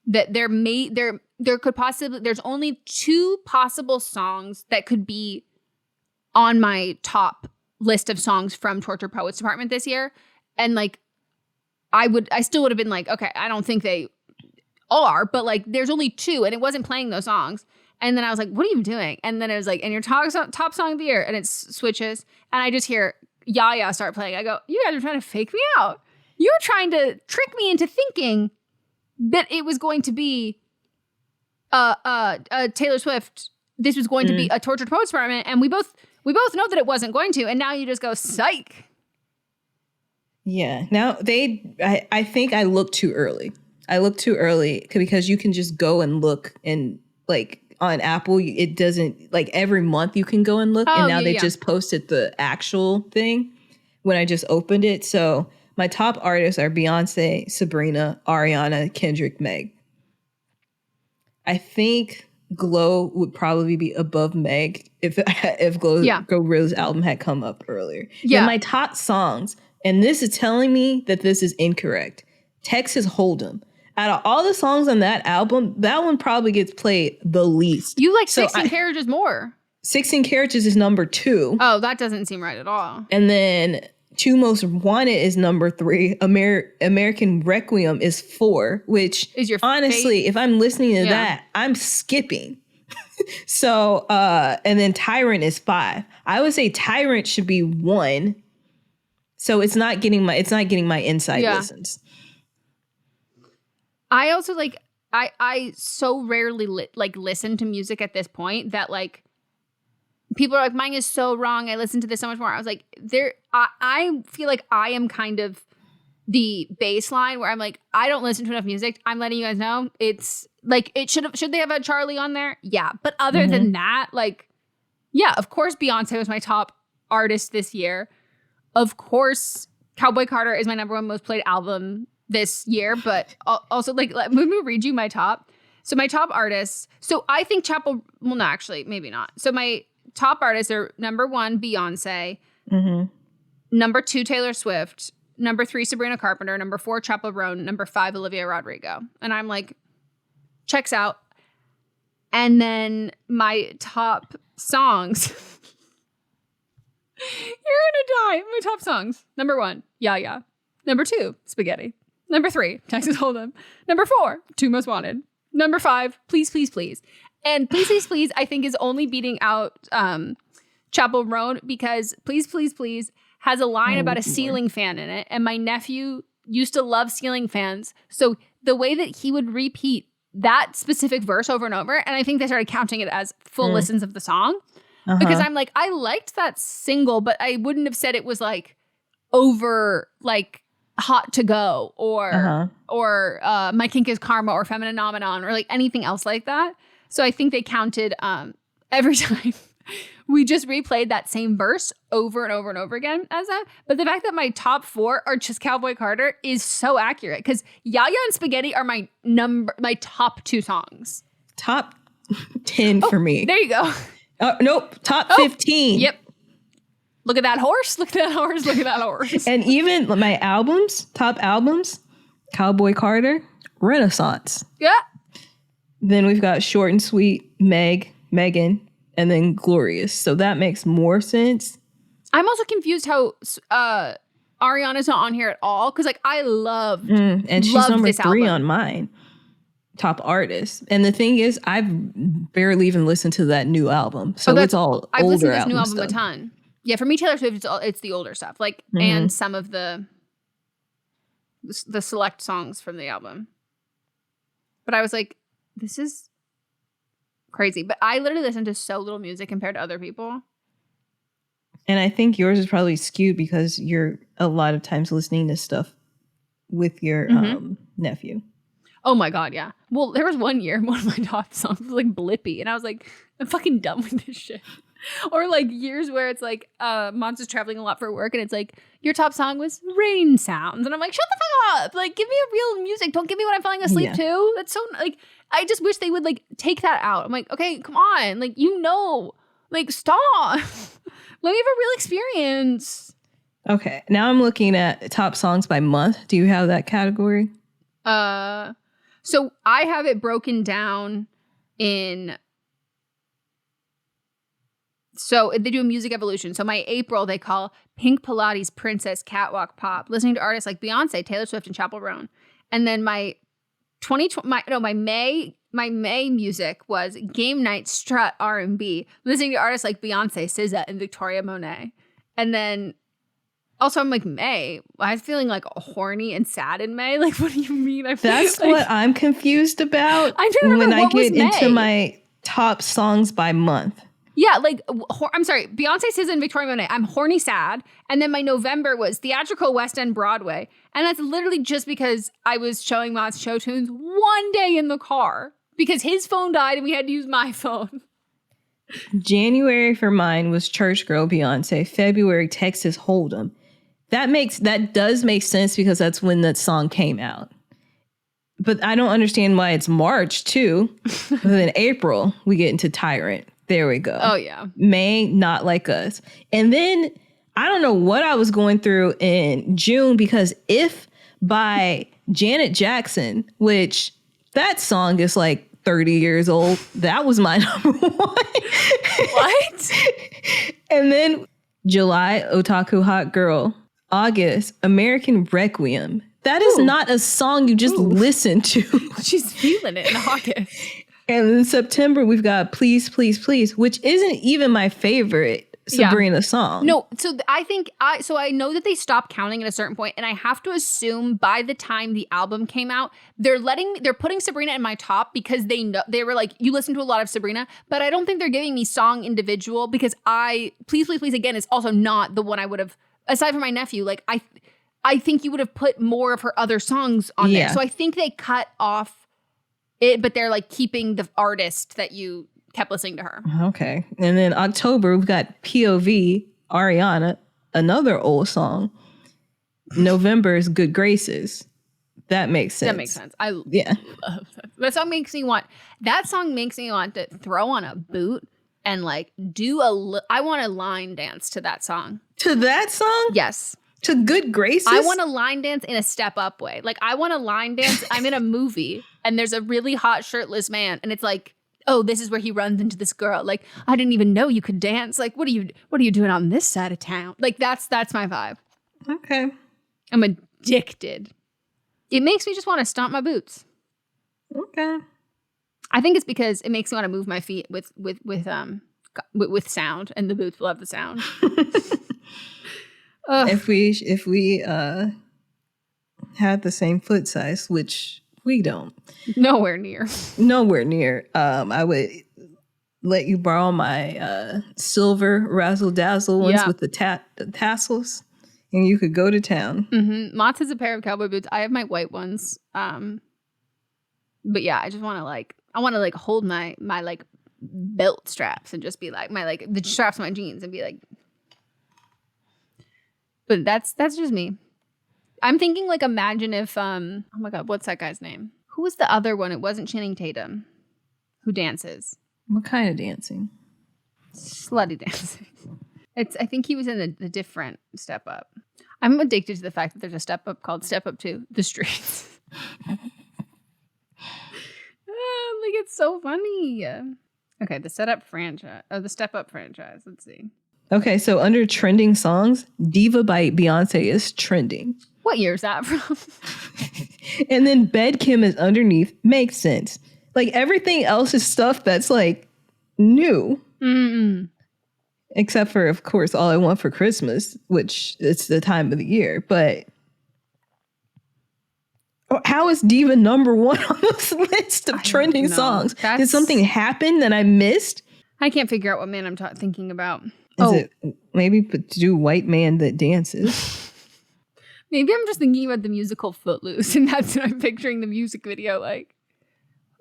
G: that there could possibly, there's only 2 possible songs that could be on my top list of songs from Tortured Poets Department this year. And I still would have been okay, I don't think they are, but there's only 2 and it wasn't playing those songs. And then I was like, what are you doing? And then it was and your top song of the year, and it switches. And I just hear Yaya start playing. I go, you guys are trying to fake me out. You're trying to trick me into thinking that it was going to be Taylor Swift. This was going to be a Tortured Poets Department. And we both know that it wasn't going to. And now you just go, psych.
C: Yeah. Now I think I looked too early. I looked too early because you can just go and look and on Apple, it doesn't every month you can go and look. And now they just posted the actual thing when I just opened it. So my top artists are Beyonce, Sabrina, Ariana, Kendrick, Meg. I think Glow would probably be above Meg if Glorill's album had come up earlier. Yeah. And my top songs, and this is telling me that this is incorrect. Texas Hold'em. Out of all the songs on that album, that one probably gets played the least.
G: You like 16 Carriages more.
C: 16 Carriages is number 2.
G: Oh, that doesn't seem right at all.
C: And then 2 Most Wanted is number 3. American Requiem is 4, which is your honestly, if I'm listening to that, I'm skipping. So, and then Tyrant is 5. I would say Tyrant should be 1. So it's not getting my inside listens.
G: I also I so rarely listen to music at this point that people are mine is so wrong. I listen to this so much more. I was I feel like I am kind of the baseline where I'm I don't listen to enough music. I'm letting you guys know it's should they have a Charlie on there? Yeah. But other than that, of course Beyonce was my top artist this year. Of course, Cowboy Carter is my number 1 most played album this year, but also let me read you my top. So my top artists. So I think no, actually, maybe not. So my top artists are number 1, Beyonce, number 2, Taylor Swift, number 3, Sabrina Carpenter, number 4, Chappell Roan, number 5, Olivia Rodrigo. And I'm checks out. And then my top songs. You're gonna die. My top songs. Number 1, Yaya. Number 2, Spaghetti. Number 3, Texas Hold'em. Number 4, 2 Most Wanted. Number 5, Please, Please, Please. And Please, Please, Please, I think is only beating out Chappell Roan because Please, Please, Please has a line about a ceiling fan in it. And my nephew used to love ceiling fans. So the way that he would repeat that specific verse over and over, and I think they started counting it as full listens of the song. Because I'm I liked that single, but I wouldn't have said it was over Hot to Go or My Kink is Karma or Feminine Nomenon or anything else like that. So I think they counted every time we just replayed that same verse over and over and over again as that. But the fact that my top 4 are just Cowboy Carter is so accurate because Yaya and Spaghetti are my top 2 songs.
C: Top 10 for me.
G: There you go.
C: Nope, top 15.
G: Yep. Look at that horse. Look at that horse. Look at that horse.
C: And even my top albums, Cowboy Carter, Renaissance.
G: Yeah.
C: Then we've got Short and Sweet, Meghan, and then Glorious. So that makes more sense.
G: I'm also confused how Ariana's not on here at all, because like I love
C: and she's number 3 on mine. Top artist. And the thing is, I've barely even listened to that new album. So it's all
G: I've
C: older
G: listened to this new album
C: stuff.
G: a ton. Yeah, for me, Taylor Swift, it's the older stuff, like, and some of the select songs from the album. But I was like, this is crazy. But I literally listen to so little music compared to other people.
C: And I think yours is probably skewed because you're a lot of times listening to stuff with your nephew.
G: Oh my God, yeah. Well, there was one year, one of my top songs was like Blippy. And I was like, I'm fucking done with this shit. Or like years where it's like Monster's traveling a lot for work and it's like, your top song was Rain Sounds. And I'm like, shut the fuck up. Like, give me a real music. Don't give me what I'm falling asleep to. That's so, like, I just wish they would like take that out. I'm like, okay, come on. Like, like, stop. Let me have a real experience.
C: Okay. Now I'm looking at top songs by month. Do you have that category?
G: So I have it broken down in... So they do a music evolution. So my April, they call Pink Pilates, Princess, Catwalk, Pop. Listening to artists like Beyonce, Taylor Swift, and Chappell Roan. And then my May music was Game Night, Strut, R&B. Listening to artists like Beyonce, SZA, and Victoria Monet. And then also I'm like, May, I was feeling like horny and sad in May. Like, what do you mean?
C: That's
G: like,
C: what I'm confused about
G: I'm trying to remember
C: when I get into
G: May.
C: my top songs by month.
G: Yeah, like, I'm sorry, Beyonce, SZA, and Victoria Monet. I'm horny sad. And then my November was theatrical West End Broadway. And that's literally just because I was showing Mott's show tunes one day in the car because his phone died and we had to use my phone.
C: January for mine was Church Girl, Beyonce. February, Texas Hold'em. That does make sense because that's when that song came out. But I don't understand why it's March too. But then April, we get into Tyrant. There we go.
G: Oh, yeah.
C: May, Not Like Us. And then I don't know what I was going through in June because If by Janet Jackson, which that song is like 30 years old. That was my number 1.
G: What?
C: And then July, Otaku Hot Girl. August, American Requiem. That is not a song you just listen to.
G: She's feeling it in August.
C: And in September, we've got Please, Please, Please, which isn't even my favorite Sabrina song.
G: No, so I think I know that they stopped counting at a certain point, and I have to assume by the time the album came out, they're putting Sabrina in my top because they were like, you listen to a lot of Sabrina, but I don't think they're giving me song individual because Please, Please, Please again is also not the one I would have, aside from my nephew, like I think you would have put more of her other songs on there. So I think they cut off it, but they're like keeping the artist that you kept listening to her.
C: Okay. And then October, we've got POV, Ariana, another old song. November is Good Graces. That makes sense.
G: That makes sense. I love that. Song makes me want to throw on a boot and like I want to line dance to that song.
C: To that song?
G: Yes.
C: To Good Graces?
G: I want to line dance in a step up way. Like I want to line dance. I'm in a movie and there's a really hot shirtless man and it's like, oh, this is where he runs into this girl. Like, I didn't even know you could dance. Like, what are you doing on this side of town? Like that's my vibe.
C: Okay.
G: I'm addicted. It makes me just want to stomp my boots.
C: Okay.
G: I think it's because it makes me want to move my feet with sound, and the boots will have the sound.
C: If we had the same foot size, which we don't.
G: Nowhere near.
C: I would let you borrow my silver razzle dazzle ones with the tassels, and you could go to town.
G: Mm-hmm. Mott's has a pair of cowboy boots. I have my white ones. But yeah, I just want to hold my like belt straps and just be like the straps of my jeans and be like. But that's just me. I'm thinking like imagine if oh my god, what's that guy's name? Who was the other one? It wasn't Channing Tatum. who dances.
C: What kind of dancing?
G: Slutty dancing. I think he was in the different Step Up. I'm addicted to the fact that there's a Step Up called Step Up 2, The Streets. Like, it's so funny. Okay, the Step Up franchise. Let's see.
C: Okay, so under trending songs, Diva by Beyonce is trending.
G: What year is that from?
C: And then Bed Kim is underneath. Makes sense. Like, everything else is stuff that's like new.
G: Mm-mm.
C: Except for, of course, All I Want for Christmas, which it's the time of the year. But how is Diva number one on this list of trending songs? Did something happen that I missed?
G: I can't figure out what man I'm thinking about.
C: Is it maybe to do White Man That Dances?
G: Maybe I'm just thinking about the musical Footloose, and that's what I'm picturing the music video like.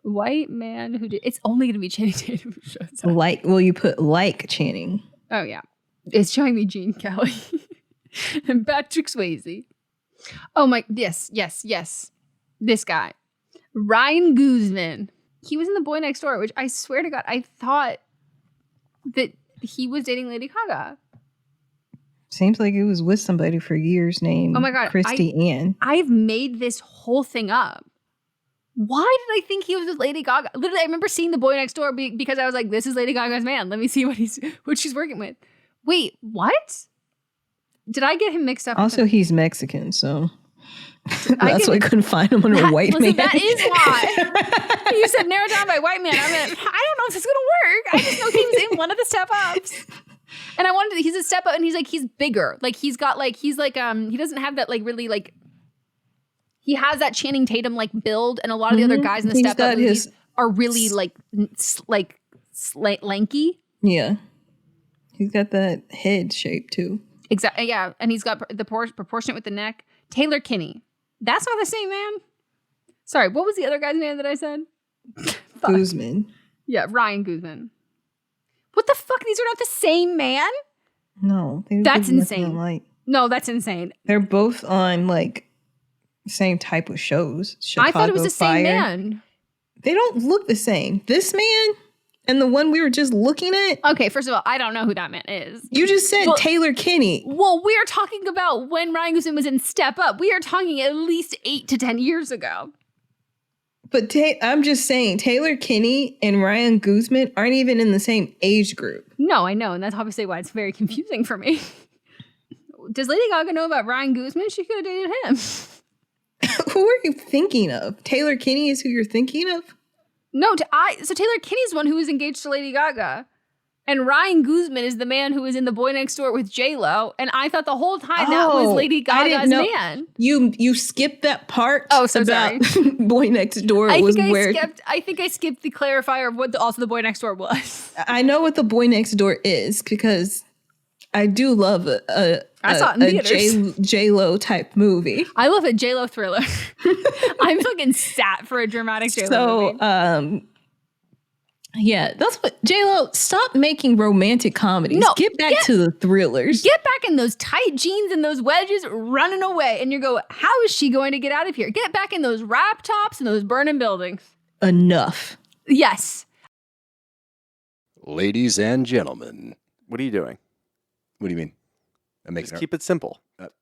G: White man who did. It's only going to be Channing Tatum who shows up.
C: Like, well, you put like Channing.
G: Oh, yeah. It's showing me Gene Kelly and Patrick Swayze. Oh, my. Yes. This guy. Ryan Guzman. He was in The Boy Next Door, which I swear to God, I thought that he was dating Lady Gaga.
C: Seems like it was with somebody for years named Christy Ann.
G: I've made this whole thing up. Why did I think he was with Lady Gaga? Literally, I remember seeing The Boy Next Door because I was like, this is Lady Gaga's man. Let me see what she's working with. Wait, what? Did I get him mixed up?
C: Also, he's Mexican, so that's why I couldn't find him under a white man.
G: That is why. You said narrow down by white man. I don't know if this is going to work. I just know he was in one of the Step Ups. And he's a Step Up and he's bigger. Like he doesn't have that like really like, he has that Channing Tatum like build, and a lot of the other guys in the Step Up movies are really like lanky.
C: Yeah, he's got that head shape too.
G: Exactly. Yeah, and he's got the proportionate with the neck. Taylor Kinney. That's not the same man. Sorry, what was the other guy's name that I said?
C: Guzman.
G: Yeah, Ryan Guzman. What the fuck? These are not the same man?
C: No,
G: that's insane. No, that's insane.
C: They're both on like same type of shows.
G: I thought it was the same man.
C: They don't look the same. This man and the one we were just looking at.
G: Okay, first of all, I don't know who that man is.
C: You just said Taylor Kinney.
G: Well, we are talking about when Ryan Guzman was in Step Up. We are talking at least 8 to 10 years ago.
C: But I'm just saying, Taylor Kinney and Ryan Guzman aren't even in the same age group.
G: No, I know. And that's obviously why it's very confusing for me. Does Lady Gaga know about Ryan Guzman? She could have dated him.
C: Who are you thinking of? Taylor Kinney is who you're thinking of?
G: No, so Taylor Kinney's the one who was engaged to Lady Gaga. And Ryan Guzman is the man who was in The Boy Next Door with J-Lo. And I thought the whole time that was Lady Gaga's man.
C: You skipped that part.
G: Oh, so sorry.
C: Boy Next Door
G: I think I skipped the clarifier of what also The Boy Next Door was.
C: I know what The Boy Next Door is because I do love a J-Lo type movie.
G: I love a J-Lo thriller. I'm fucking sat for a dramatic J-Lo movie.
C: Yeah, that's what J-Lo, stop making romantic comedies. No, get back to the thrillers.
G: Get back in those tight jeans and those wedges running away. And you go, how is she going to get out of here? Get back in those wrap tops and those burning buildings.
C: Enough.
G: Yes.
R: Ladies and gentlemen.
S: What are you doing?
R: What do you mean?
S: Just keep it simple.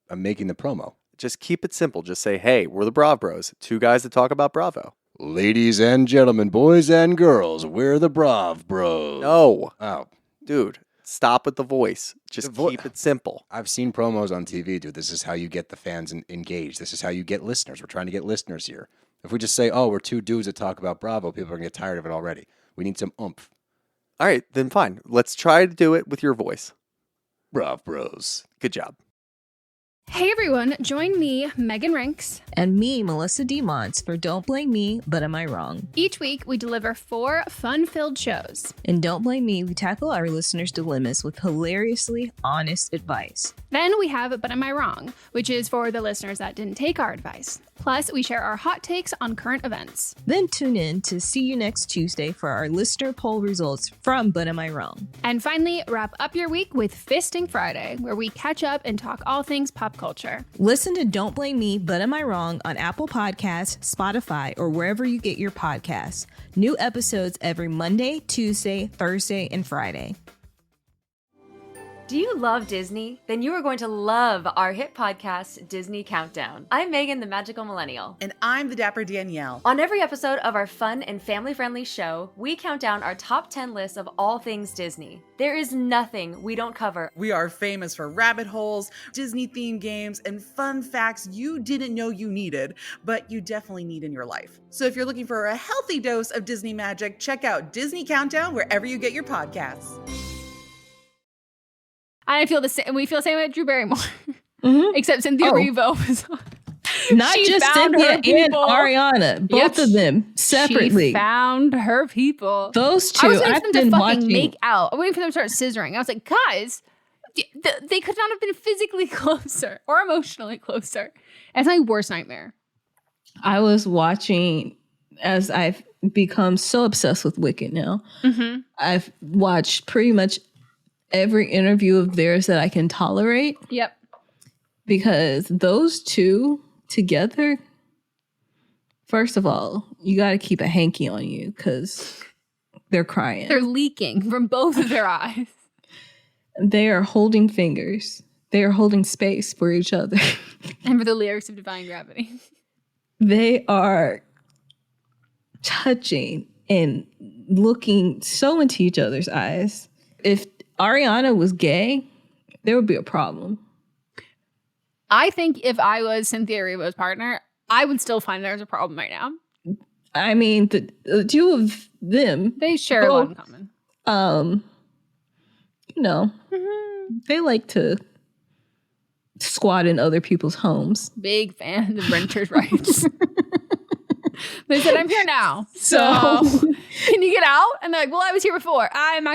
R: I'm making the promo.
S: Just keep it simple. Just say, hey, we're the Brav Bros. 2 guys that talk about Bravo.
R: Ladies and gentlemen, boys and girls, we're the Brav Bros.
S: No.
R: Oh.
S: Dude, stop with the voice. Just keep it simple.
R: I've seen promos on TV, dude. This is how you get the fans engaged. This is how you get listeners. We're trying to get listeners here. If we just say, oh, we're 2 dudes that talk about Bravo, people are going to get tired of it already. We need some oomph.
S: All right, then fine. Let's try to do it with your voice.
R: Brav Bros.
S: Good job.
G: Hey everyone, join me, Megan Rinks.
T: And me, Melissa DeMonts, for Don't Blame Me, But Am I Wrong?
G: Each week, we deliver 4 fun-filled shows.
T: In Don't Blame Me, we tackle our listeners' dilemmas with hilariously honest advice.
G: Then we have But Am I Wrong, which is for the listeners that didn't take our advice. Plus, we share our hot takes on current events.
T: Then tune in to see you next Tuesday for our listener poll results from But Am I Wrong?
G: And finally, wrap up your week with Fisting Friday, where we catch up and talk all things pop culture.
T: Listen to Don't Blame Me, But Am I Wrong on Apple Podcasts, Spotify, or wherever you get your podcasts. New episodes every Monday, Tuesday, Thursday, and Friday.
U: Do you love Disney? Then you are going to love our hit podcast, Disney Countdown. I'm Megan, the Magical Millennial.
V: And I'm the Dapper Danielle.
U: On every episode of our fun and family-friendly show, we count down our top 10 lists of all things Disney. There is nothing we don't cover.
V: We are famous for rabbit holes, Disney-themed games, and fun facts you didn't know you needed, but you definitely need in your life. So if you're looking for a healthy dose of Disney magic, check out Disney Countdown wherever you get your podcasts.
G: I feel the same. We feel the same with Drew Barrymore, except Cynthia Erivo was on.
C: Not just Cynthia and Ariana, both of them separately.
G: She found her people.
C: Those two,
G: I was waiting
C: I've
G: for them to
C: been
G: fucking
C: watching.
G: make out. I was waiting for them to start scissoring. I was like, guys, they could not have been physically closer or emotionally closer. That's my worst nightmare.
C: I was watching as I've become so obsessed with Wicked now.
G: Mm-hmm.
C: I've watched pretty much every interview of theirs that I can tolerate.
G: Yep.
C: Because those two together, first of all, you got to keep a hanky on you because they're crying.
G: They're leaking from both of their eyes.
C: They are holding fingers. They are holding space for each other.
G: And for the lyrics of Divine Gravity.
C: They are touching and looking so into each other's eyes. If Ariana was gay, there would be a problem.
G: I think if I was Cynthia Erivo's partner, I would still find there's a problem right now.
C: I mean, the two of them,
G: they share a lot in common.
C: You know, they like to squat in other people's homes.
G: Big fan of renters' rights. They said, I'm here now. So can you get out? And they're like, well, I was here before. I'm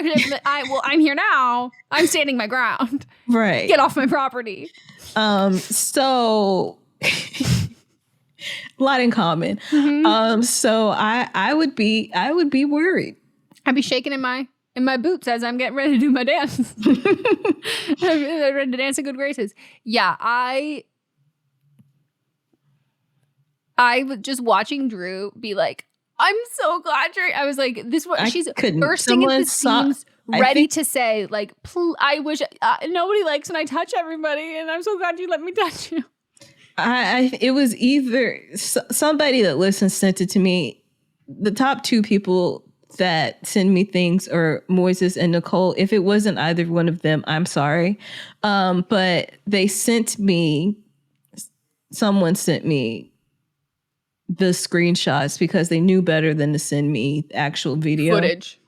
G: here now. I'm standing my ground.
C: Right.
G: Get off my property.
C: So a lot in common. So I would be worried.
G: I'd be shaking in my boots as I'm getting ready to do my dance. I'm ready to dance in good graces. Yeah, I was just watching Drew be like, I'm so glad you're. I was like, this one. She's bursting at the seams, ready to say, like, I wish nobody likes when I touch everybody, and I'm so glad you let me touch you.
C: It was either somebody that listens sent it to me. The top two people that send me things are Moises and Nicole. If it wasn't either one of them, I'm sorry. But they sent me. Someone sent me the screenshots because they knew better than to send me actual video
G: footage.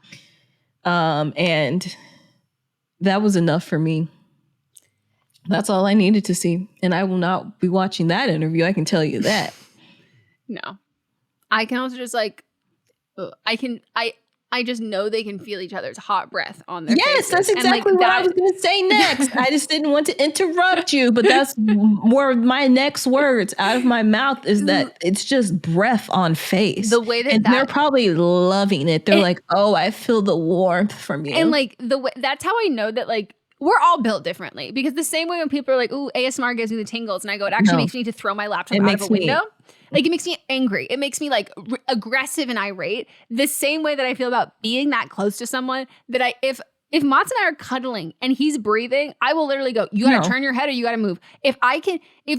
C: And that was enough for me. That's all I needed to see. And I will not be watching that interview. I can tell you that.
G: No. I can also just like, I just know they can feel each other's hot breath on their faces.
C: That's exactly what I was going to say next. I just didn't want to interrupt you, but that's more of my next words out of my mouth is that it's just breath on face.
G: The way that
C: they're probably loving it. They're like, oh, I feel the warmth from you.
G: And like the way that's how I know that like we're all built differently because the same way when people are like, ooh, ASMR gives me the tingles and I go, it actually makes me need to throw my laptop out of a window. Like it makes me angry. It makes me like aggressive and irate. The same way that I feel about being that close to someone that if Mats and I are cuddling and he's breathing, I will literally go, you gotta turn your head or you gotta move. If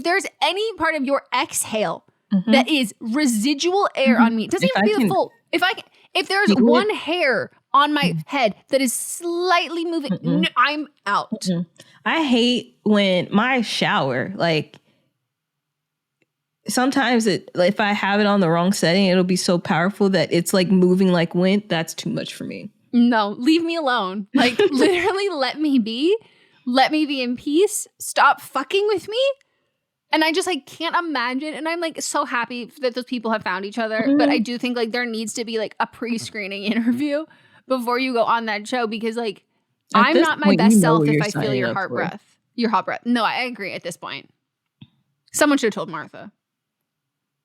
G: there's any part of your exhale that is residual air on me, it doesn't even be the full. If there's one hair on my head that is slightly moving, I'm out.
C: I hate when my shower, like, sometimes if I have it on the wrong setting, it'll be so powerful that it's like moving like wind. That's too much for me.
G: No, leave me alone. Like literally let me be. Let me be in peace. Stop fucking with me. And I just like can't imagine. And I'm like so happy that those people have found each other. But I do think like there needs to be like a pre-screening interview before you go on that show because like I'm not my best self if I feel your hot breath. Your hot breath. No, I agree at this point. Someone should have told Martha.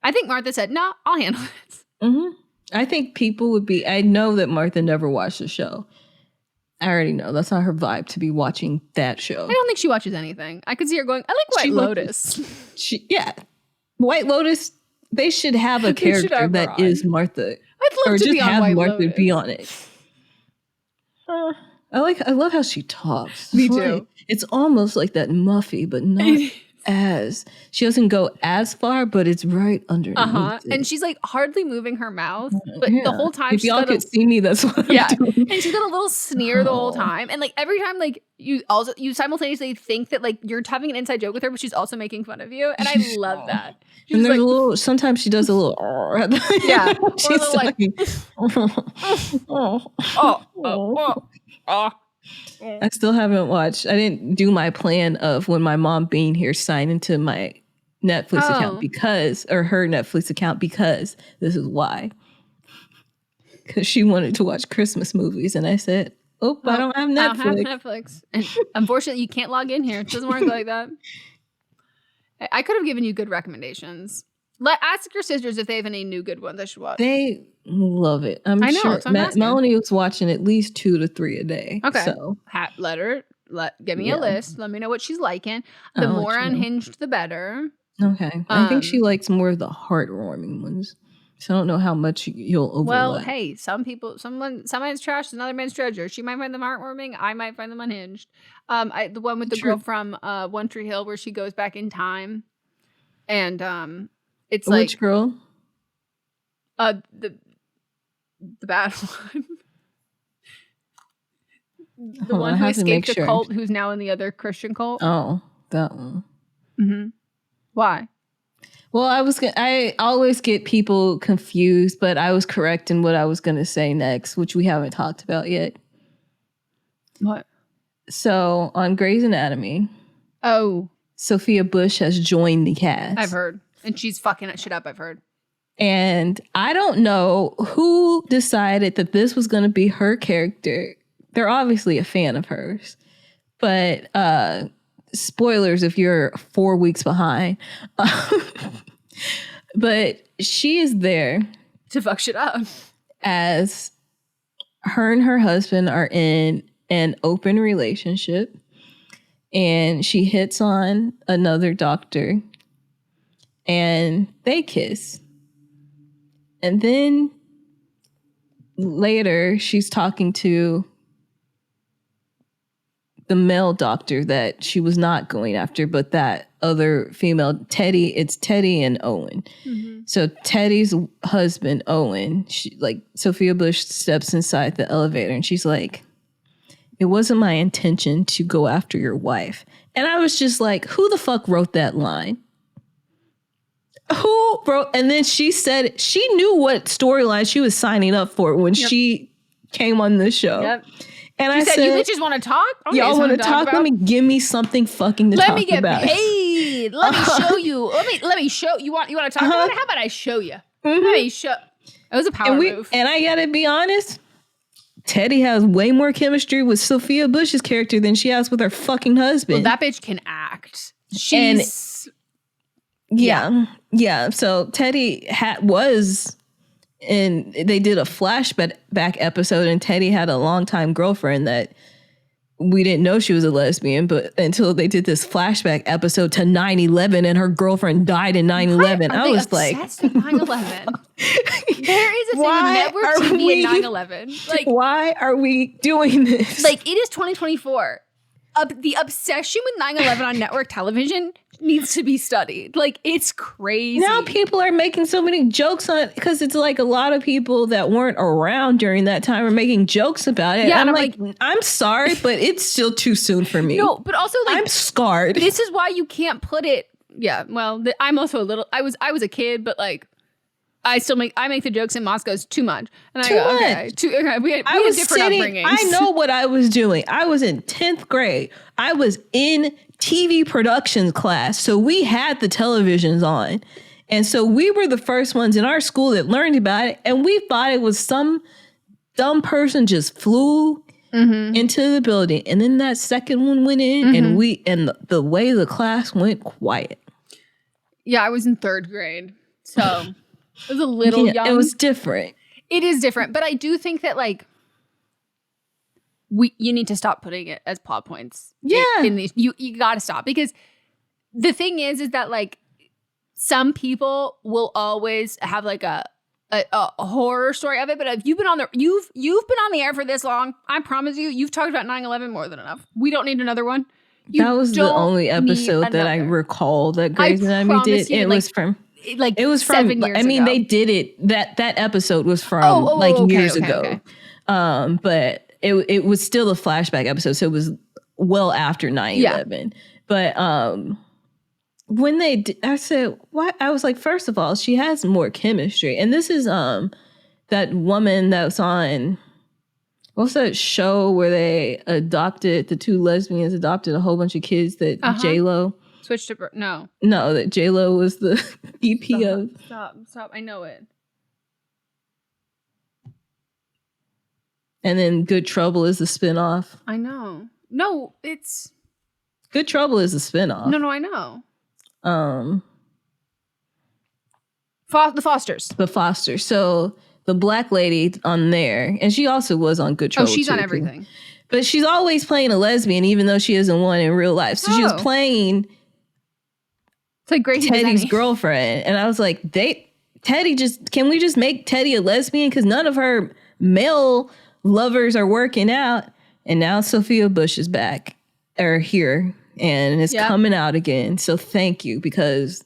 G: I think Martha said, "No, I'll handle it."
C: Mm-hmm. I think people would be. I know that Martha never watched the show. I already know that's not her vibe to be watching that show.
G: I don't think she watches anything. I could see her going, "I like White Lotus."
C: White Lotus. They should have a character that is Martha.
G: I'd love to be on White
C: Martha
G: Lotus.
C: be on it. I love how she talks.
G: Me
C: It's
G: too.
C: like- it's almost like that Muffy, but not as. She doesn't go as far, but it's right underneath.
G: And she's like hardly moving her mouth, but
C: Yeah.
G: the whole time
C: If
G: she's
C: y'all
G: got
C: could see me, that's what
G: yeah,
C: I'm doing.
G: and she's got a little sneer the whole time, and like every time, like you simultaneousely think that like you're having an inside joke with her, but she's also making fun of you, and I love that. She's
C: And there's
G: like,
C: a little. Sometimes she does a little.
G: yeah, or a
C: She's
G: little like,
C: I still haven't watched. I didn't do my plan of when my mom being here sign into my Netflix account her Netflix account because this is why. Because she wanted to watch Christmas movies, and I said, "Oh, I don't have Netflix."
G: I don't have Netflix, and unfortunately, you can't log in here. It doesn't work like that. I could have given you good recommendations. Ask your sisters if they have any new good ones I should watch.
C: They love it. I know. Sure.
G: So I'm asking.
C: Melanie was watching at least 2 to 3 a day.
G: Okay.
C: So
G: Give me a list. Let me know what she's liking. The
C: I'll
G: more
C: let you know.
G: unhinged, the better.
C: Okay. I think she likes more of the heartwarming ones. So I don't know how much you'll overlap.
G: Well, hey, some man's trash, another man's treasure. She might find them heartwarming. I might find them unhinged. The one with the girl from One Tree Hill where she goes back in time, and it's like
C: which girl?
G: The bad one. The one who escaped the cult, who's now in the other Christian cult.
C: Oh, that one.
G: Mm-hmm. Why?
C: Well, I always get people confused, but I was correct in what I was going to say next, which we haven't talked about yet.
G: What?
C: So on Grey's Anatomy, Sophia Bush has joined the cast.
G: I've heard, and she's fucking that shit up. I've heard.
C: And I don't know who decided that this was going to be her character. They're obviously a fan of hers, but spoilers if you're 4 weeks behind. But she is there
G: to fuck shit up,
C: as her and her husband are in an open relationship, and she hits on another doctor, and they kiss. And then later, she's talking to the male doctor that she was not going after, but that other female, Teddy. It's Teddy and Owen. Mm-hmm. So Teddy's husband, Owen, Sophia Bush steps inside the elevator, and she's like, "It wasn't my intention to go after your wife." And I was just like, who the fuck wrote that line? Who wrote? And then she said she knew what storyline she was signing up for when she came on this show.
G: Yep.
C: And
G: she
C: I
G: said,
C: said,
G: "You bitches want to talk? Okay,
C: y'all want to talk? Let me give me something fucking to talk about.
G: Let me get paid. Let me show you. Let me show you. Want to talk about it? How about I show you? Let me show." It was a power move.
C: And I gotta be honest, Teddy has way more chemistry with Sophia Bush's character than she has with her fucking husband.
G: Well, that bitch can act. She's
C: yeah. So Teddy was. And they did a flashback episode, and Teddy had a longtime girlfriend that we didn't know she was a lesbian, but until they did this flashback episode to 9/11, and her girlfriend died in 9/11. I was like,
G: 9/11. There is a thing with network TV and 9/11. Like,
C: why are we doing this?
G: Like, it is 2024. The obsession with 9/11 on network television needs to be studied. Like, it's crazy.
C: Now people are making so many jokes on it because it's like a lot of people that weren't around during that time are making jokes about it.
G: Yeah,
C: I'm like, I'm sorry, but it's still too soon for me.
G: No, but also like
C: I'm scarred.
G: This is why you can't put it. Yeah, well, I'm also a little. I was a kid, but like, I make the jokes in Moscow's too much. And I go, okay, we had different upbringings.
C: I know what I was doing. I was in 10th grade. I was in TV productions class. So we had the televisions on. And so we were the first ones in our school that learned about it. And we thought it was some dumb person just flew into the building. And then that second one went in and the way the class went quiet.
G: Yeah, I was in 3rd grade. So it was a little young.
C: It was different.
G: It is different, but I do think that like you need to stop putting it as plot points.
C: Yeah.
G: In these, you got to stop, because the thing is that like some people will always have like a horror story of it, but if you've been on the air for this long, I promise you've talked about 9/11 more than enough. We don't need another one.
C: That was the only episode that I recall that Grey's Anatomy did. It was from
G: 7 years
C: I mean,
G: ago.
C: they did it. That episode was from years ago. But it was still a flashback episode, so it was well after 9/11. But when they did, I said, what? I was like, first of all, she has more chemistry. And this is that woman that's on, what's that show where the two lesbians adopted a whole bunch of kids that J-Lo.
G: Switched to, no,
C: that J-Lo was the EP of.
G: Stop. I know it.
C: And then Good Trouble is the spinoff.
G: I know. No, it's.
C: Good Trouble is a spinoff.
G: No, I know. The Fosters.
C: The Fosters. So the black lady on there, and she also was on Good Trouble.
G: Oh, she's on
C: too.
G: everything.
C: But she's always playing a lesbian, even though she isn't one in real life. So she was playing
G: it's like Gracie
C: Teddy's
G: Mazany.
C: girlfriend. And I was like, can we just make Teddy a lesbian? Because none of her male lovers are working out. And now Sophia Bush is back, or here, and it's coming out again. So thank you, because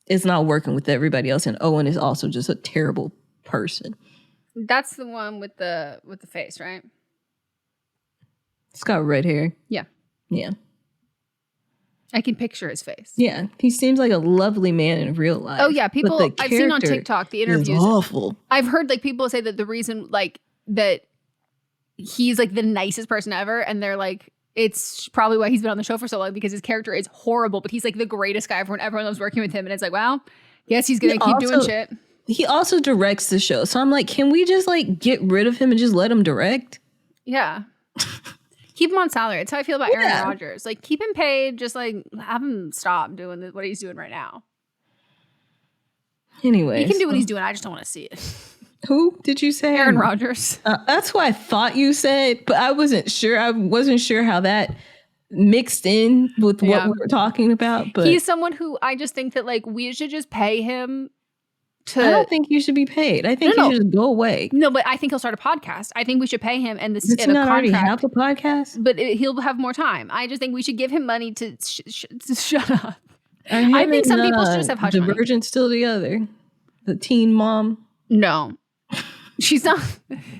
C: it's not working with everybody else. And Owen is also just a terrible person.
G: That's the one with the face, right?
C: It's got red hair.
G: Yeah.
C: Yeah.
G: I can picture his face.
C: Yeah. He seems like a lovely man in real life.
G: Oh yeah, people
C: But the
G: I've seen on
C: character
G: TikTok the
C: is
G: interviews.
C: awful.
G: I've heard like people say that the reason like that he's like the nicest person ever, and they're like, it's probably why he's been on the show for so long, because his character is horrible, but he's like the greatest guy ever, and everyone loves working with him. And it's like, well, yes, he's gonna keep doing shit.
C: He also directs the show. So I'm like, can we just like get rid of him and just let him direct?
G: Yeah. Keep him on salary. That's how I feel about Aaron Rodgers. Like, keep him paid. Just like have him stop doing what he's doing right now.
C: Anyway,
G: he can do what he's doing. I just don't want to see it.
C: Who did you say?
G: Aaron Rodgers.
C: That's what I thought you said, but I wasn't sure. I wasn't sure how that mixed in with what we were talking about. But
G: he's someone who I just think that like we should just pay him to.
C: I don't think you should be paid. I think you should just go away.
G: No, but I think he'll start a podcast. I think we should pay him, and this
C: does he not already have a podcast?
G: But he'll have more time. I just think we should give him money to shut up.
C: I
G: think some people should just have hush money.
C: Divergent still together. The teen mom.
G: No. She's not.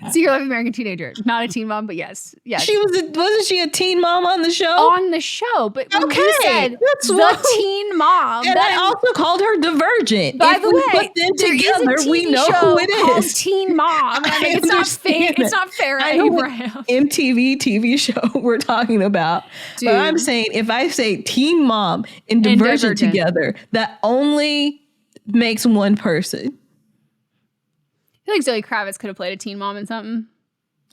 G: Secret Life of American Teenager. Not a teen mom, but yes.
C: She wasn't she a teen mom on the show?
G: On the show, but when you said the teen mom,
C: and I also called her Divergent.
G: By
C: if
G: the
C: we
G: way,
C: put them
G: there
C: together,
G: is a
C: we
G: TV
C: know
G: show
C: who it
G: called
C: is.
G: Teen Mom. I mean, it's not fair. It's not fair.
C: I know
G: Abraham.
C: what MTV TV show we're talking about.
G: Dude.
C: But I'm saying if I say Teen Mom and Divergent together, that only makes one person.
G: I feel like Zoe Kravitz could have played a teen mom in something.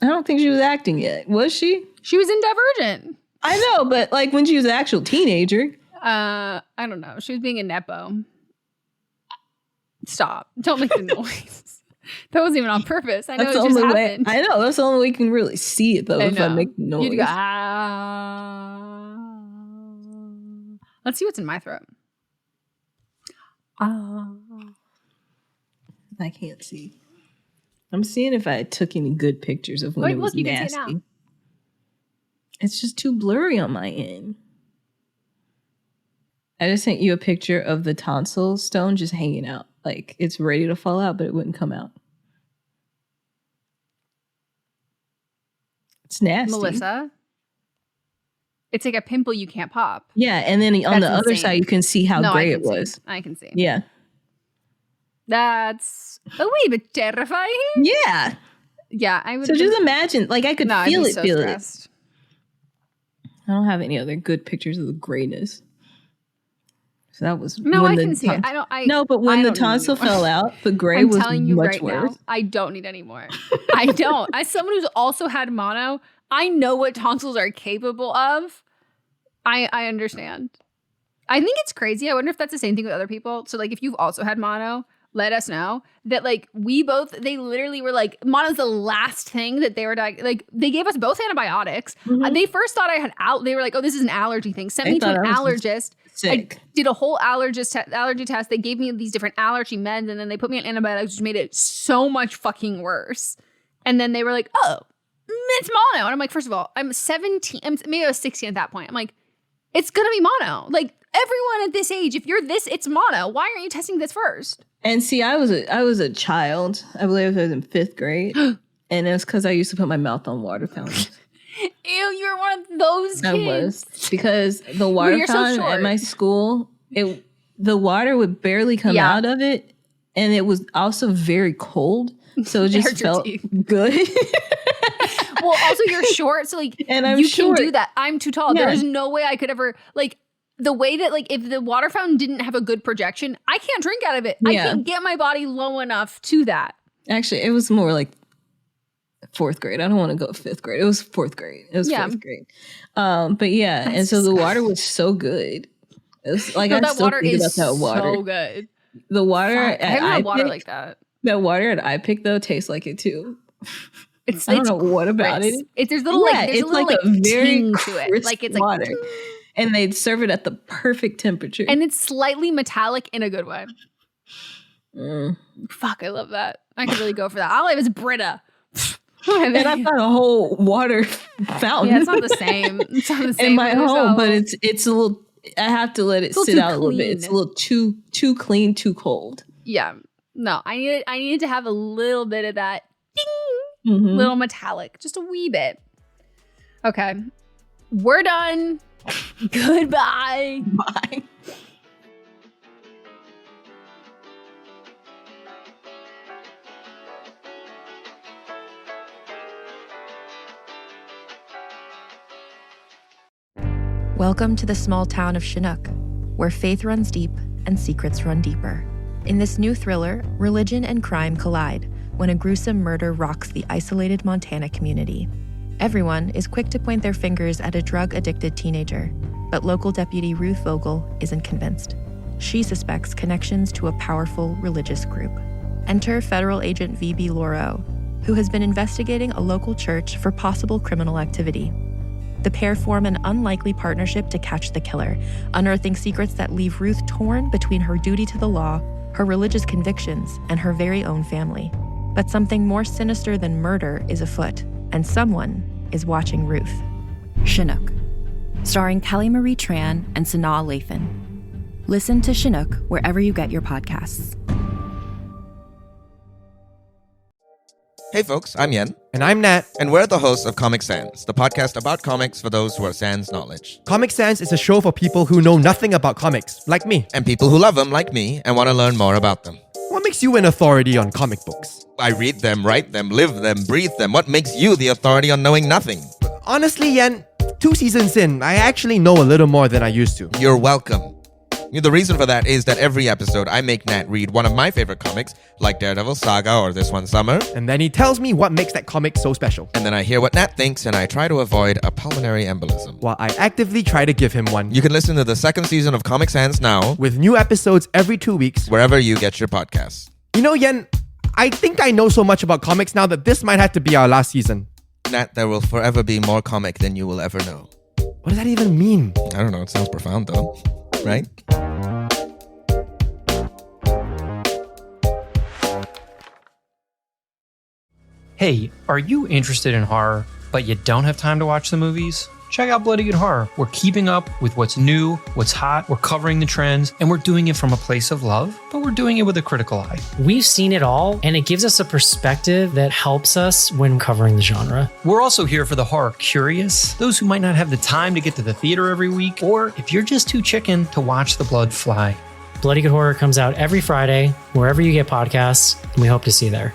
C: I don't think she was acting yet. Was she?
G: She was in Divergent.
C: I know, but like when she was an actual teenager.
G: I don't know. She was being a Nepo. Stop. Don't make the noise. That wasn't even on purpose. I know
C: That's
G: it
C: the
G: just
C: only
G: happened.
C: way. I know. That's the only way we can really see it, though, if I make noise.
G: You'd go, Let's see what's in my throat.
C: I can't see. I'm seeing if I took any good pictures of when it was
G: you
C: nasty.
G: can see it now.
C: It's just too blurry on my end. I just sent you a picture of the tonsil stone just hanging out. Like it's ready to fall out, but it wouldn't come out. It's nasty.
G: Melissa. It's like a pimple you can't pop.
C: Yeah, and then on the other side, you can see how gray it
G: see.
C: was.
G: I can see.
C: Yeah.
G: That's a wee bit terrifying.
C: Yeah.
G: Yeah, I would.
C: So just imagine, like I could feel it, feel
G: stressed.
C: it. I don't have any other good pictures of the grayness. So that was
G: no.
C: when
G: I
C: the
G: can see it. I don't.
C: no, but when the tonsil fell out, the gray
G: I'm
C: was
G: telling you
C: much
G: right
C: worse.
G: now, I don't need any more. I don't. As someone who's also had mono, I know what tonsils are capable of. I understand. I think it's crazy. I wonder if that's the same thing with other people. So like, if you've also had mono, let us know that like they literally were like, mono's the last thing that they were like, they gave us both antibiotics. They first thought I had they were like, oh, this is an allergy thing. Sent me to an allergist.
C: Sick.
G: I did a whole allergy test. They gave me these different allergy meds, and then they put me on antibiotics, which made it so much fucking worse. And then they were like, oh, it's mono. And I'm like, first of all, I'm 17. Maybe I was 16 at that point. I'm like, it's going to be mono. Like, everyone at this age, if you're this, it's mono. Why aren't you testing this first?
C: And see, I was a child. I believe I was in 5th grade. And it was because I used to put my mouth on water fountains.
G: Ew, you were one of those kids.
C: I was. Because the water fountain at my school, the water would barely come out of it. And it was also very cold. So it just felt good.
G: Well, also you're short. So like,
C: and I'm
G: you
C: short.
G: can do that. I'm too tall.
C: Yeah.
G: There's no way I could ever like, the way that like if the water fountain didn't have a good projection, I can't drink out of it. I can't get my body low enough to that.
C: Actually, it was more like 4th grade. I don't want to go 5th grade. It was 4th grade. It was 4th grade. But yeah, that's and so the water was so good. It was like I still think about that water.
G: So good.
C: The water
G: I haven't had water
C: iPic,
G: like that.
C: That water at iPic though tastes like it too. I don't know what about it.
G: There's little like there's
C: it's
G: a little
C: like a very
G: to it. Like it's
C: water.
G: like
C: and they'd serve it at the perfect temperature.
G: And it's slightly metallic in a good way. Fuck, I love that. I could really go for that. All I have is Brita.
C: And I've got a whole water fountain.
G: Yeah, it's not the same. It's not the same
C: in my home, but it's a little. I have to let it sit out a little bit. It's a little too clean, too cold.
G: Yeah, no, I needed to have a little bit of that ding, little metallic, just a wee bit. Okay, we're done. Goodbye.
C: Bye.
B: Welcome to the small town of Chinook, where faith runs deep and secrets run deeper. In this new thriller, religion and crime collide when a gruesome murder rocks the isolated Montana community. Everyone is quick to point their fingers at a drug-addicted teenager, but local deputy Ruth Vogel isn't convinced. She suspects connections to a powerful religious group. Enter federal agent V.B. Laureau, who has been investigating a local church for possible criminal activity. The pair form an unlikely partnership to catch the killer, unearthing secrets that leave Ruth torn between her duty to the law, her religious convictions, and her very own family. But something more sinister than murder is afoot, and someone is watching Ruth.
D: Chinook, starring Kelly Marie Tran and Sanaa Lathan. Listen to Chinook wherever you get your podcasts.
W: Hey folks, I'm Yen.
X: And I'm Nat.
W: And we're the hosts of Comic Sans, the podcast about comics for those who are sans knowledge.
X: Comic Sans is a show for people who know nothing about comics, like me.
W: And people who love them, like me, and want to learn more about them.
X: What makes you an authority on comic books?
W: I read them, write them, live them, breathe them. What makes you the authority on knowing nothing?
X: Honestly, Yen, 2 seasons in, I actually know a little more than I used to.
W: You're welcome. The reason for that is that every episode I make Nat read one of my favorite comics, like Daredevil Saga or This One Summer.
X: And then he tells me what makes that comic so special.
W: And then I hear what Nat thinks and I try to avoid a pulmonary embolism.
X: While I actively try to give him one.
W: You can listen to the 2nd season of Comic Sans now.
X: With new episodes every 2 weeks.
W: Wherever you get your podcasts.
X: You know, Yen, I think I know so much about comics now that this might have to be our last season.
W: Nat, there will forever be more comic than you will ever know.
X: What does that even mean?
W: I don't know. It sounds profound though. Right?
Y: Hey, are you interested in horror, but you don't have time to watch the movies? Check out Bloody Good Horror. We're keeping up with what's new, what's hot, we're covering the trends, and we're doing it from a place of love, but we're doing it with a critical eye.
M: We've seen it all, and it gives us a perspective that helps us when covering the genre.
Y: We're also here for the horror curious, those who might not have the time to get to the theater every week, or if you're just too chicken to watch the blood fly.
M: Bloody Good Horror comes out every Friday, wherever you get podcasts, and we hope to see you there.